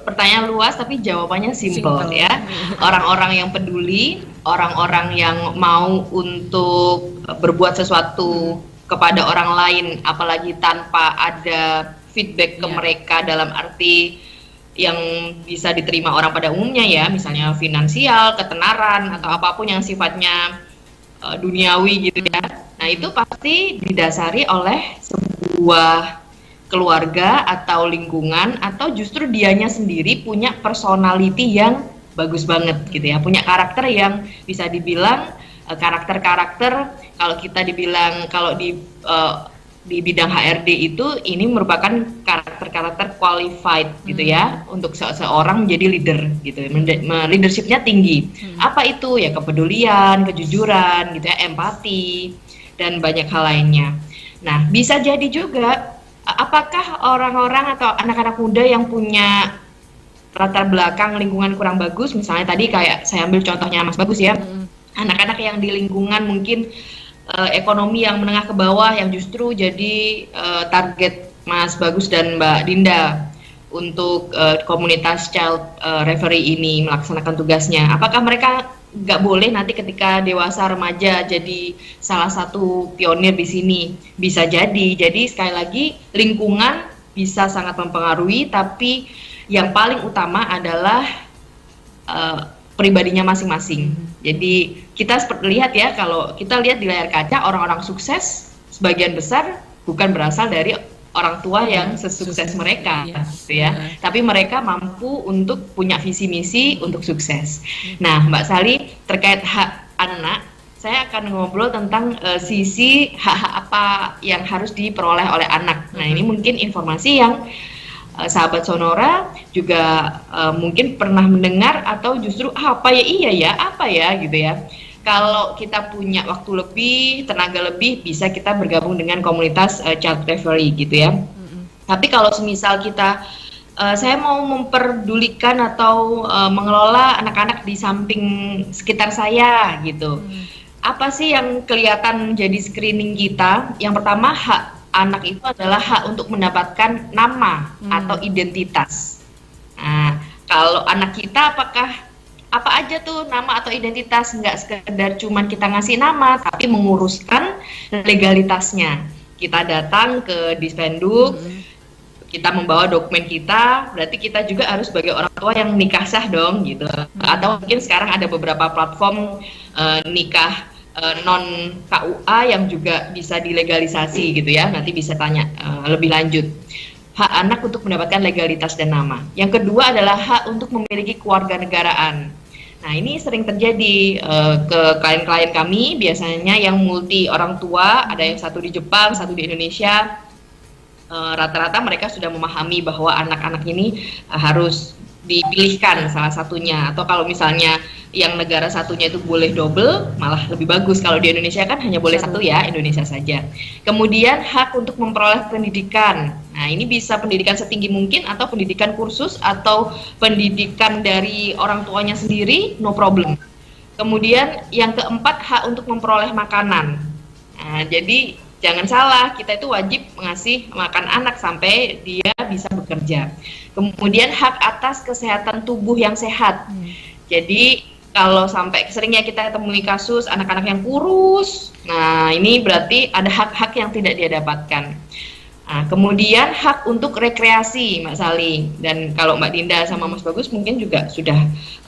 Pertanyaan luas tapi jawabannya simple ya. Orang-orang yang peduli, orang-orang yang mau untuk berbuat sesuatu kepada orang lain, apalagi tanpa ada feedback ke mereka dalam arti yang bisa diterima orang pada umumnya ya, misalnya finansial, ketenaran, atau apapun yang sifatnya duniawi gitu ya. Nah itu pasti didasari oleh sebuah keluarga atau lingkungan, atau justru dianya sendiri punya personality yang bagus banget gitu ya, punya karakter yang bisa dibilang karakter-karakter, kalau kita dibilang kalau di bidang HRD itu ini merupakan karakter-karakter qualified gitu ya, untuk seorang menjadi leader gitu, leadershipnya tinggi. Apa itu ya? Kepedulian, kejujuran gitu ya, empati dan banyak hal lainnya. Nah bisa jadi juga apakah orang-orang atau anak-anak muda yang punya latar belakang lingkungan kurang bagus, misalnya tadi kayak saya ambil contohnya Mas Bagus ya, anak-anak yang di lingkungan mungkin ekonomi yang menengah ke bawah yang justru jadi target Mas Bagus dan Mbak Dinda untuk komunitas child referee ini melaksanakan tugasnya. Apakah mereka nggak boleh nanti ketika dewasa remaja jadi salah satu pionir di sini? Bisa jadi. Jadi sekali lagi lingkungan bisa sangat mempengaruhi, tapi yang paling utama adalah pribadinya masing-masing. Jadi kita seperti lihat ya, kalau kita lihat di layar kaca orang-orang sukses sebagian besar bukan berasal dari orang tua yang sesukses mereka, gitu ya. Tapi mereka mampu untuk punya visi misi untuk sukses. Nah, Mbak Sally, terkait hak anak, saya akan ngobrol tentang sisi hak-hak apa yang harus diperoleh oleh anak. Nah, ini mungkin informasi yang sahabat Sonora juga mungkin pernah mendengar atau justru apa ya gitu ya. Kalau kita punya waktu lebih, tenaga lebih, bisa kita bergabung dengan komunitas child referee gitu ya. Tapi kalau semisal kita, saya mau memperdulikan atau mengelola anak-anak di samping sekitar saya gitu. Apa sih yang kelihatan jadi screening kita? Yang pertama, hak anak itu adalah hak untuk mendapatkan nama atau identitas. Nah, kalau anak kita apa aja tuh nama atau identitas, nggak sekedar cuman kita ngasih nama, tapi menguruskan legalitasnya. Kita datang ke Dispenduk, kita membawa dokumen kita, berarti kita juga harus sebagai orang tua yang nikah sah dong gitu. Atau mungkin sekarang ada beberapa platform nikah non KUA yang juga bisa dilegalisasi gitu ya, nanti bisa tanya lebih lanjut. Hak anak untuk mendapatkan legalitas dan nama. Yang kedua adalah hak untuk memiliki kewarganegaraan. Nah ini sering terjadi ke klien-klien kami, biasanya yang multi orang tua, ada yang satu di Jepang, satu di Indonesia. Rata-rata mereka sudah memahami bahwa anak-anak ini harus dipilihkan salah satunya, atau kalau misalnya yang negara satunya itu boleh double, malah lebih bagus. Kalau di Indonesia kan hanya boleh satu ya, Indonesia saja. Kemudian hak untuk memperoleh pendidikan. Nah ini bisa pendidikan setinggi mungkin, atau pendidikan kursus, atau pendidikan dari orang tuanya sendiri, no problem. Kemudian yang keempat, hak untuk memperoleh makanan. Nah jadi jangan salah, kita itu wajib mengasih makan anak sampai dia bisa bekerja. Kemudian hak atas kesehatan tubuh yang sehat. Jadi kalau sampai seringnya kita temui kasus anak-anak yang kurus, nah ini berarti ada hak-hak yang tidak dia dapatkan. Nah, kemudian hak untuk rekreasi, Mbak Sally, dan kalau Mbak Dinda sama Mas Bagus mungkin juga sudah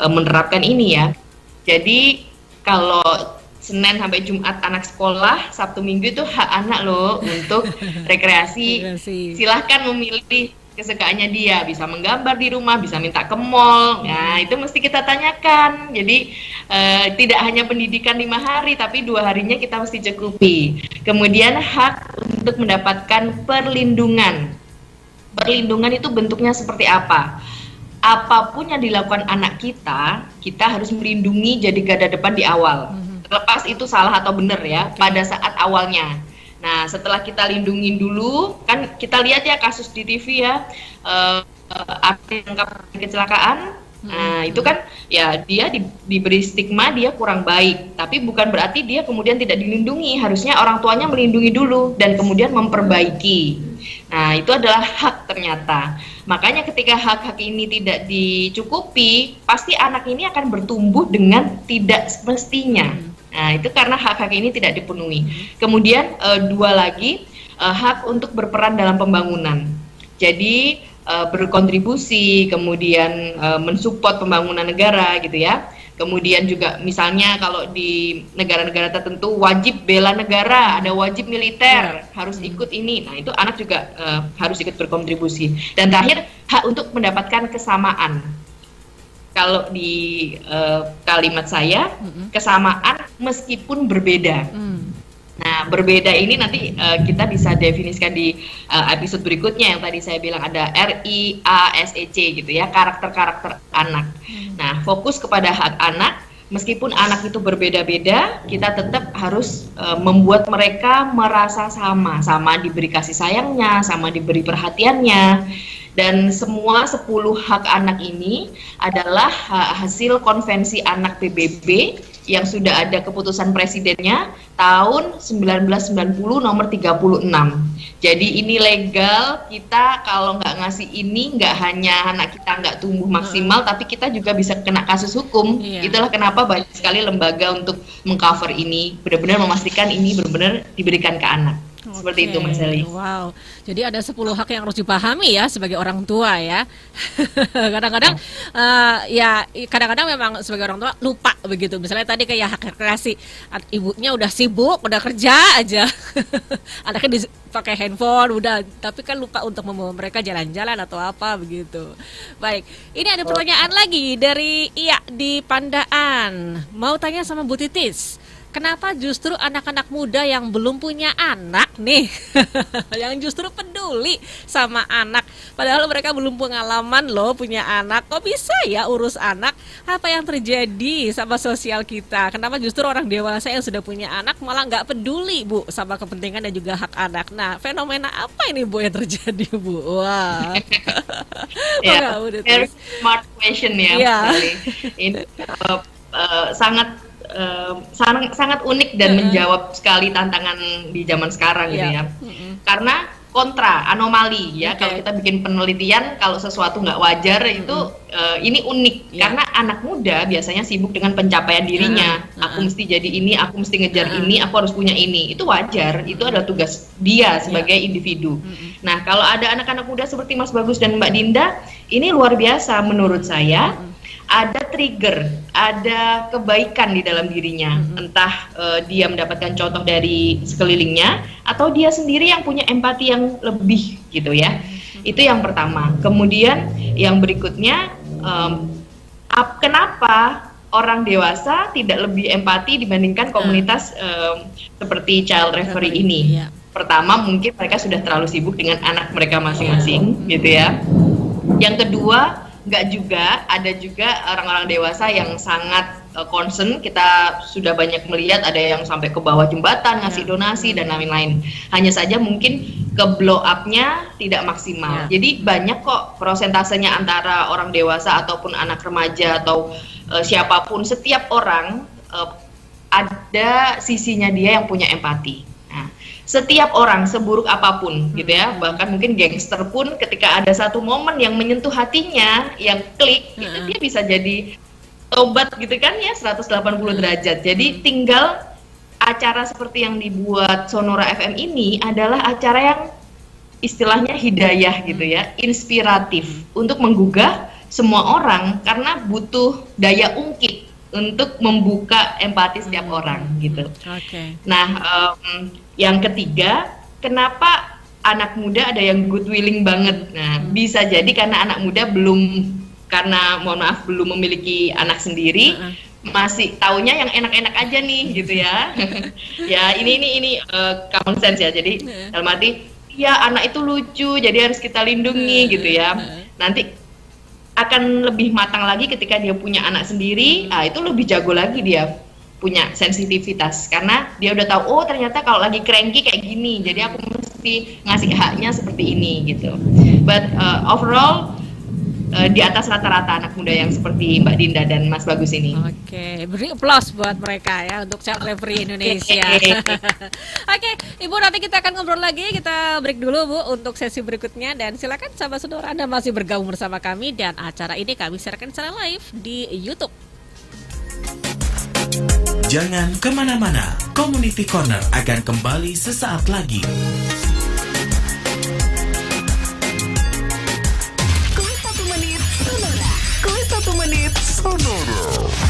menerapkan ini ya. Jadi kalau Senin sampai Jumat anak sekolah, Sabtu Minggu itu hak anak loh untuk rekreasi. Silahkan memilih kesukaannya dia, bisa menggambar di rumah, bisa minta ke mall. Nah itu mesti kita tanyakan. Jadi tidak hanya pendidikan 5 hari, tapi 2 harinya kita mesti cukupi. Kemudian hak untuk mendapatkan perlindungan. Perlindungan itu bentuknya seperti apa? Apapun yang dilakukan anak kita, kita harus melindungi jadi garda depan di awal. Terlepas itu salah atau benar ya, pada saat awalnya. Nah, setelah kita lindungin dulu, kan kita lihat ya kasus di TV ya, artis yang kecelakaan, nah itu kan ya dia diberi stigma dia kurang baik, tapi bukan berarti dia kemudian tidak dilindungi. Harusnya orang tuanya melindungi dulu dan kemudian memperbaiki. Nah, itu adalah hak ternyata. Makanya ketika hak-hak ini tidak dicukupi, pasti anak ini akan bertumbuh dengan tidak semestinya. Nah, itu karena hak-hak ini tidak dipenuhi. Kemudian dua lagi, hak untuk berperan dalam pembangunan. Jadi berkontribusi, kemudian mensupport pembangunan negara gitu ya. Kemudian juga misalnya kalau di negara-negara tertentu wajib bela negara, ada wajib militer, harus ikut ini. Nah, itu anak juga harus ikut berkontribusi. Dan terakhir, hak untuk mendapatkan kesamaan. Kalau di kalimat saya, kesamaan meskipun berbeda. Nah, berbeda ini nanti kita bisa definisikan di episode berikutnya yang tadi saya bilang ada RIASEC gitu ya, karakter-karakter anak. Nah, fokus kepada hak anak, meskipun anak itu berbeda-beda, kita tetap harus membuat mereka merasa sama diberi kasih sayangnya, sama diberi perhatiannya. Dan semua 10 hak anak ini adalah hasil konvensi anak PBB yang sudah ada keputusan presidennya tahun 1990 nomor 36. Jadi ini legal, kita kalau nggak ngasih ini nggak hanya anak kita nggak tumbuh maksimal, tapi kita juga bisa kena kasus hukum. Itulah kenapa banyak sekali lembaga untuk mengcover ini, benar-benar memastikan ini benar-benar diberikan ke anak. Seperti itu Mas Eli. Wow, jadi ada 10 hak yang harus dipahami ya sebagai orang tua ya. Kadang-kadang kadang-kadang memang sebagai orang tua lupa begitu. Misalnya tadi kayak hak rekreasi, ibunya udah sibuk, udah kerja aja. Anaknya pakai handphone udah, tapi kan lupa untuk membawa mereka jalan-jalan atau apa begitu. Baik, ini ada pertanyaan lagi dari Iya di Pandaan. Mau tanya sama Bu Titis. Kenapa justru anak-anak muda yang belum punya anak nih, yang justru peduli sama anak, padahal mereka belum pengalaman loh punya anak, kok bisa ya urus anak? Apa yang terjadi sama sosial kita? Kenapa justru orang dewasa yang sudah punya anak malah nggak peduli Bu sama kepentingan dan juga hak anak? Nah, fenomena apa ini Bu yang terjadi Bu? Wah, very smart question ya. Ini sangat unik dan menjawab sekali tantangan di zaman sekarang gitu ya. Karena kontra, anomali ya. Kalau kita bikin penelitian, kalau sesuatu nggak wajar itu ini unik. Karena anak muda biasanya sibuk dengan pencapaian dirinya. Aku mesti jadi ini, aku mesti ngejar ini, aku harus punya ini. Itu wajar, itu adalah tugas dia sebagai individu. Nah, kalau ada anak-anak muda seperti Mas Bagus dan Mbak Dinda, ini luar biasa menurut saya. Ada trigger, ada kebaikan di dalam dirinya, entah dia mendapatkan contoh dari sekelilingnya atau dia sendiri yang punya empati yang lebih gitu ya. Itu yang pertama. Kemudian yang berikutnya, kenapa orang dewasa tidak lebih empati dibandingkan komunitas seperti Child Referee ini? Pertama, mungkin mereka sudah terlalu sibuk dengan anak mereka masing-masing gitu ya. Yang kedua, ada juga orang-orang dewasa yang sangat concern. Kita sudah banyak melihat ada yang sampai ke bawah jembatan ngasih donasi dan lain-lain. Hanya saja mungkin ke blow up-nya tidak maksimal. Jadi banyak kok prosentasenya antara orang dewasa ataupun anak remaja atau siapapun, setiap orang ada sisinya dia yang punya empati. Setiap orang seburuk apapun gitu ya, bahkan mungkin gangster pun ketika ada satu momen yang menyentuh hatinya, yang klik, itu dia bisa jadi tobat gitu kan ya, 180 derajat. Jadi tinggal acara seperti yang dibuat Sonora FM ini adalah acara yang istilahnya hidayah gitu ya, inspiratif untuk menggugah semua orang karena butuh daya ungkit untuk membuka empati setiap orang gitu. Nah, yang ketiga, kenapa anak muda ada yang good willing banget? Nah, bisa jadi karena anak muda belum memiliki anak sendiri, masih taunya yang enak-enak aja nih gitu ya. Ya ini common sense ya. Jadi dalam arti, ya anak itu lucu, jadi harus kita lindungi gitu ya. Nanti akan lebih matang lagi ketika dia punya anak sendiri, itu lebih jago lagi dia punya sensitivitas karena dia udah tahu, oh ternyata kalau lagi cranky kayak gini, jadi aku mesti ngasih haknya seperti ini gitu. But overall di atas rata-rata anak muda yang seperti Mbak Dinda dan Mas Bagus ini. Oke, beri aplaus buat mereka ya untuk Child Referee Indonesia. Oke, Ibu, nanti kita akan ngobrol lagi. Kita break dulu, Bu, untuk sesi berikutnya. Dan silakan sahabat sonora, Anda masih bergabung bersama kami. Dan acara ini kami siarkan secara live di YouTube. Jangan kemana-mana, Community Corner akan kembali sesaat lagi.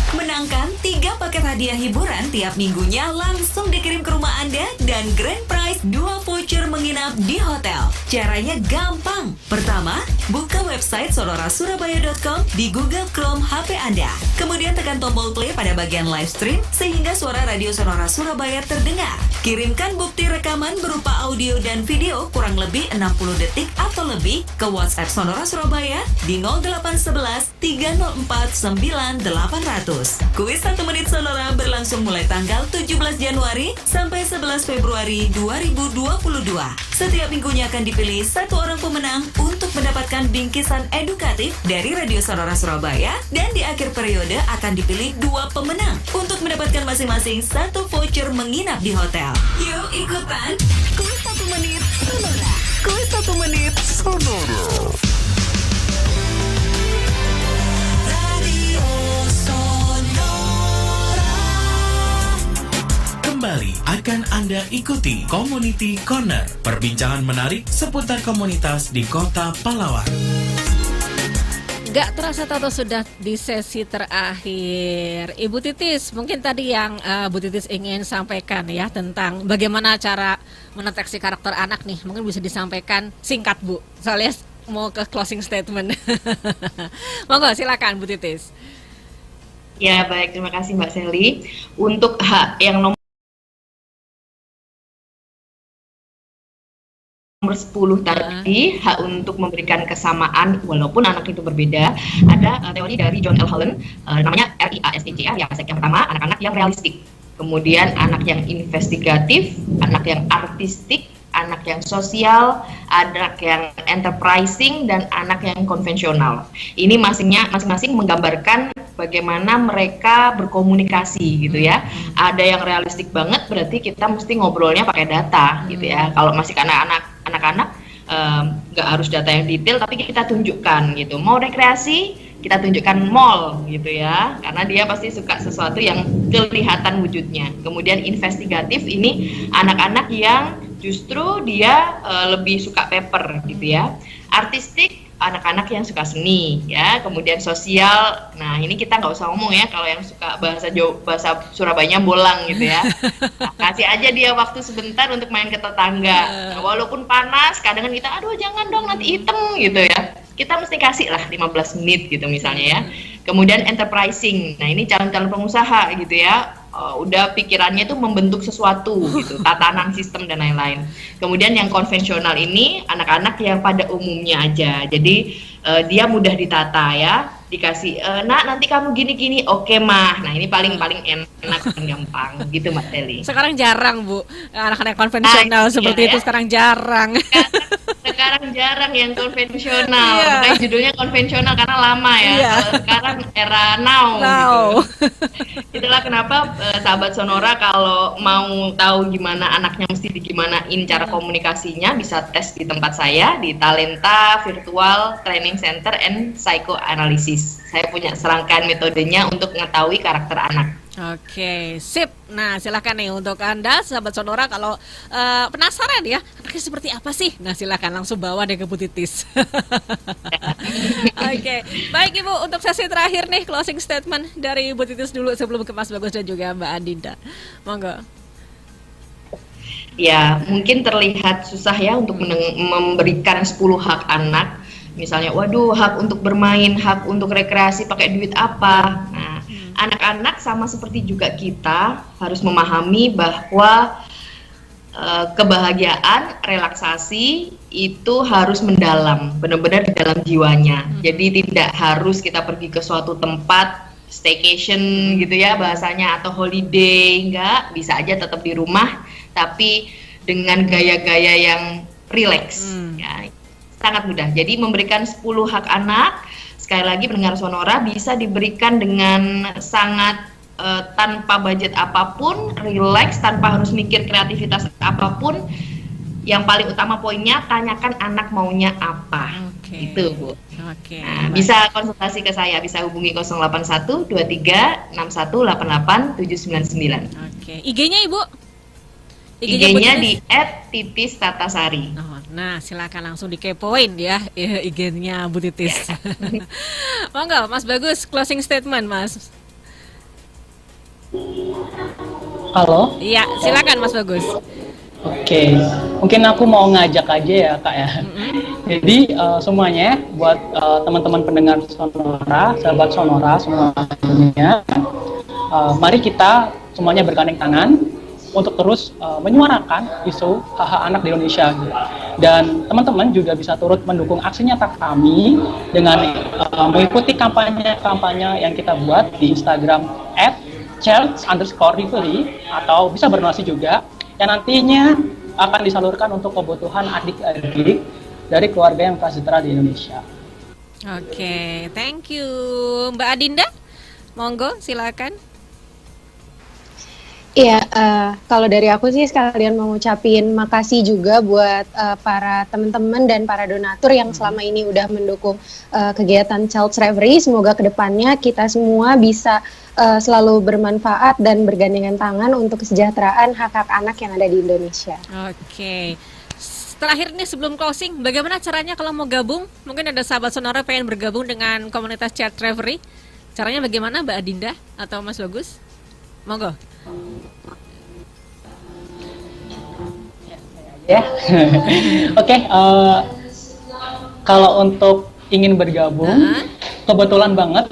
Menangkan 3 paket hadiah hiburan tiap minggunya langsung dikirim ke rumah Anda dan grand prize 2 voucher menginap di hotel. Caranya gampang. Pertama, buka website sonorasurabaya.com di Google Chrome HP Anda. Kemudian tekan tombol play pada bagian live stream sehingga suara radio Sonora Surabaya terdengar. Kirimkan bukti rekaman berupa audio dan video kurang lebih 60 detik atau lebih ke WhatsApp Sonora Surabaya di 0811 304 9800. Kuis 1 menit Sonora berlangsung mulai tanggal 17 Januari sampai 11 Februari 2022. Setiap minggunya akan dipilih 1 orang pemenang untuk mendapatkan bingkisan edukatif dari Radio Sonora Surabaya, dan di akhir periode akan dipilih 2 pemenang untuk mendapatkan masing-masing 1 voucher menginap di hotel. Yuk ikutan Kuis 1 menit Sonora. Kuis 1 menit Sonora. Kembali akan Anda ikuti Community Corner, perbincangan menarik seputar komunitas di Kota Pahlawan. Gak terasa tahu sudah di sesi terakhir. Ibu Titis, mungkin tadi yang Bu Titis ingin sampaikan ya tentang bagaimana cara mendeteksi karakter anak nih. Mungkin bisa disampaikan singkat, Bu. Soalnya mau ke closing statement. Monggo silakan Bu Titis. Ya, baik, terima kasih Mbak Sally. Untuk hak yang nomor 10 tadi, hak untuk memberikan kesamaan walaupun anak itu berbeda, ada teori dari John L. Holland, namanya RIASTC, ya, yang pertama anak-anak yang realistik, kemudian anak yang investigatif, anak yang artistik, anak yang sosial, anak yang enterprising, dan anak yang konvensional. Ini masing-masing menggambarkan bagaimana mereka berkomunikasi gitu ya. Ada yang realistik banget, berarti kita mesti ngobrolnya pakai data gitu ya. Kalau masih anak-anak nggak harus data yang detail, tapi kita tunjukkan gitu. Mau rekreasi, kita tunjukkan mall gitu ya, karena dia pasti suka sesuatu yang kelihatan wujudnya. Kemudian investigatif, ini anak-anak yang justru dia lebih suka paper gitu ya. Artistik, anak-anak yang suka seni ya. Kemudian sosial, nah ini kita nggak usah ngomong ya, kalau yang suka bahasa Surabayanya bolang gitu ya. Nah, kasih aja dia waktu sebentar untuk main ke tetangga. Nah, walaupun panas, kadang kita aduh jangan dong nanti hitam gitu ya. Kita mesti kasih lah 15 menit gitu misalnya ya. Kemudian enterprising, nah ini calon-calon pengusaha gitu ya. Udah pikirannya itu membentuk sesuatu gitu, tatanan sistem dan lain-lain. Kemudian yang konvensional ini anak-anak yang pada umumnya aja, jadi dia mudah ditata ya, dikasih nak nanti kamu gini-gini, oke mah. Nah ini paling enak dan gampang gitu Mbak Teli. Sekarang jarang Bu, anak-anak konvensional seperti itu ya? Sekarang jarang. Sekarang jarang yang konvensional, makanya judulnya konvensional karena lama ya. Sekarang era now. Gitu. Itulah kenapa sahabat Sonora kalau mau tahu gimana anaknya mesti digimanain cara komunikasinya, bisa tes di tempat saya di Talenta Virtual Training Center and Psychoanalysis. Saya punya serangkaian metodenya untuk mengetahui karakter anak. Oke, sip. Nah, silakan nih untuk Anda, sahabat Sonora, kalau penasaran ya, anaknya seperti apa sih? Nah, silakan langsung bawa deh ke Bu Titis. Oke, baik Ibu, untuk sesi terakhir nih, closing statement dari Bu Titis dulu sebelum ke Mas Bagus dan juga Mbak Adinda. Monggo. Ya, mungkin terlihat susah ya untuk memberikan 10 hak anak. Misalnya, waduh, hak untuk bermain, hak untuk rekreasi, pakai duit apa? Nah, anak-anak sama seperti juga kita harus memahami bahwa kebahagiaan, relaksasi itu harus mendalam, benar-benar di dalam jiwanya. Jadi tidak harus kita pergi ke suatu tempat, staycation gitu ya bahasanya, atau holiday, enggak, bisa aja tetap di rumah, tapi dengan gaya-gaya yang rileks. Ya, sangat mudah. Jadi memberikan 10 hak anak, sekali lagi pendengar Sonora bisa diberikan dengan sangat tanpa budget apapun, relax, tanpa harus mikir kreativitas apapun. Yang paling utama poinnya, tanyakan anak maunya apa. Itu, Bu. Nah, bisa konsultasi ke saya, bisa hubungi 081 23 61 88 799. IG-nya Ibu? IG-nya di @titis_tatasari. Nah, silakan langsung dikepoin ya IG-nya Bu Titis. Monggo, Mas Bagus, closing statement, Mas. Halo? Iya, silakan Mas Bagus. Oke, mungkin aku mau ngajak aja ya Kak ya. Jadi semuanya buat teman-teman pendengar Sonora, sahabat Sonora semuanya, mari kita semuanya bergandeng tangan untuk terus menyuarakan isu hak-hak anak di Indonesia. Dan teman-teman juga bisa turut mendukung aksi nyata kami dengan mengikuti kampanye-kampanye yang kita buat di Instagram @child_recovery atau bisa berdonasi juga yang nantinya akan disalurkan untuk kebutuhan adik-adik dari keluarga yang prasejahtera di Indonesia. Oke, thank you. Mbak Adinda, monggo silakan. Iya, kalau dari aku sih sekalian mau ngucapin makasih juga buat para teman-teman dan para donatur yang selama ini udah mendukung kegiatan Child Recovery. Semoga kedepannya kita semua bisa selalu bermanfaat dan bergandengan tangan untuk kesejahteraan hak-hak anak yang ada di Indonesia. Oke. Terakhir nih sebelum closing, bagaimana caranya kalau mau gabung? Mungkin ada sahabat Sonora pengen bergabung dengan komunitas Child Recovery. Caranya bagaimana Mbak Adinda atau Mas Bagus? Monggo. Ya, oke. Kalau untuk ingin bergabung, kebetulan banget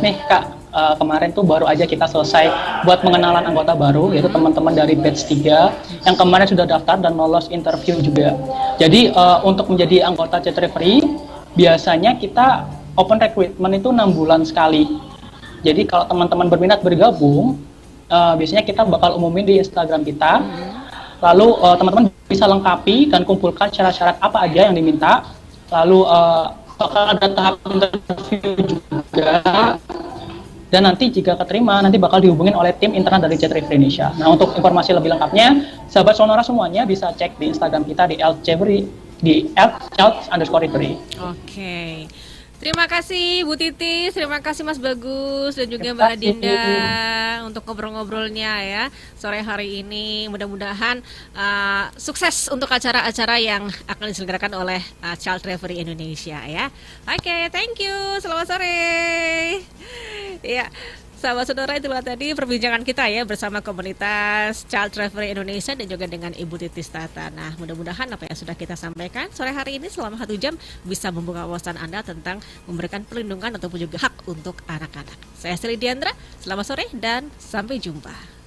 nih Kak. Kemarin tuh baru aja kita selesai buat pengenalan anggota baru, yaitu teman-teman dari batch 3 yang kemarin sudah daftar dan lolos interview juga. Jadi untuk menjadi anggota Child Recovery biasanya kita open recruitment itu 6 bulan sekali. Jadi kalau teman-teman berminat bergabung, biasanya kita bakal umumin di Instagram kita. Lalu teman-teman bisa lengkapi dan kumpulkan syarat-syarat apa aja yang diminta. Lalu bakal ada tahap interview juga. Dan nanti jika keterima, nanti bakal dihubungin oleh tim internal dari Child Recovery Indonesia. Nah, untuk informasi lebih lengkapnya, sahabat Sonora semuanya bisa cek di Instagram kita di @child_recovery. Oke. Terima kasih Bu Titis, terima kasih Mas Bagus dan juga Mbak Adinda untuk ngobrol-ngobrolnya ya sore hari ini. Mudah-mudahan sukses untuk acara-acara yang akan diselenggarakan oleh Child Recovery Indonesia ya. Oke, thank you. Selamat sore. Ya. Sahabat Sonora, itulah tadi perbincangan kita ya bersama komunitas Child Recovery Indonesia dan juga dengan Ibu Titis Tata. Nah, mudah-mudahan apa yang sudah kita sampaikan sore hari ini selama 1 jam bisa membuka wawasan Anda tentang memberikan perlindungan ataupun juga hak untuk anak-anak. Saya Sri Diandra, selamat sore dan sampai jumpa.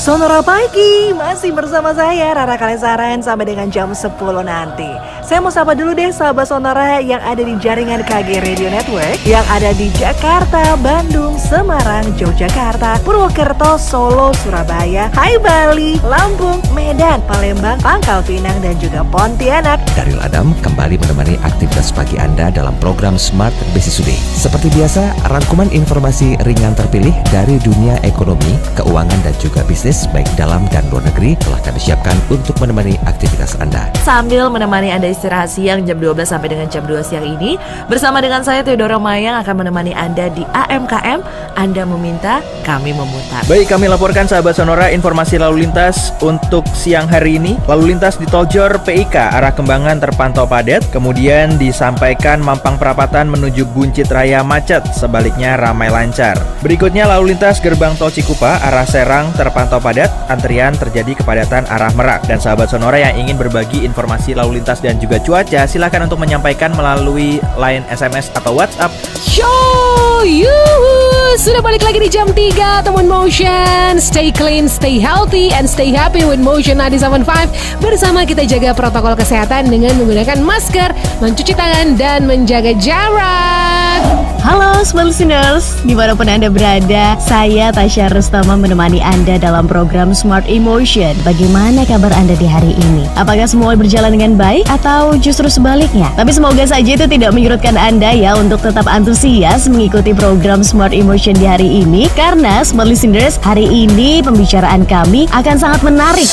Sonora Pagi, masih bersama saya Rara Kalesaran sampai dengan jam 10 nanti. Saya mau sapa dulu deh sahabat Sonora yang ada di jaringan KG Radio Network yang ada di Jakarta, Bandung, Semarang, Yogyakarta, Purwokerto, Solo, Surabaya, Hai Bali, Lampung, Medan, Palembang, Pangkal Pinang, dan juga Pontianak. Daryl Adam kembali menemani aktivitas pagi Anda dalam program Smart Business Today. Seperti biasa, rangkuman informasi ringan terpilih dari dunia ekonomi, keuangan, dan juga bisnis baik dalam dan luar negeri telah kami siapkan untuk menemani aktivitas Anda. Sambil menemani Anda istirahat siang jam 12 sampai dengan jam 2 siang ini, bersama dengan saya Theodora Mayang akan menemani Anda di AMKM. Anda meminta, kami memutar. Baik, kami laporkan sahabat Sonora informasi lalu lintas untuk siang hari ini. Lalu lintas di Tol Jor PIK arah Kembangan terpantau padat, kemudian disampaikan Mampang Perapatan menuju Buncit Raya macet, sebaliknya ramai lancar. Berikutnya lalu lintas Gerbang Tol Cikupa arah Serang terpantau padat, antrian terjadi kepadatan arah Merak. Dan sahabat Sonora yang ingin berbagi informasi lalu lintas dan juga cuaca, silakan untuk menyampaikan melalui line SMS atau WhatsApp. Sudah balik lagi di jam 3 teman Motion. Stay clean, stay healthy, and stay happy with Motion 97.5. Bersama kita jaga protokol kesehatan dengan menggunakan masker, mencuci tangan, dan menjaga jarak. Halo Smart Listeners, dimanapun Anda berada, saya Tasya Rustama menemani Anda dalam program Smart Emotion. Bagaimana kabar Anda di hari ini? Apakah semua berjalan dengan baik atau justru sebaliknya? Tapi semoga saja itu tidak menyurutkan Anda ya untuk tetap antusias mengikuti program Smart Emotion di hari ini. Karena Smart Listeners, hari ini pembicaraan kami akan sangat menarik.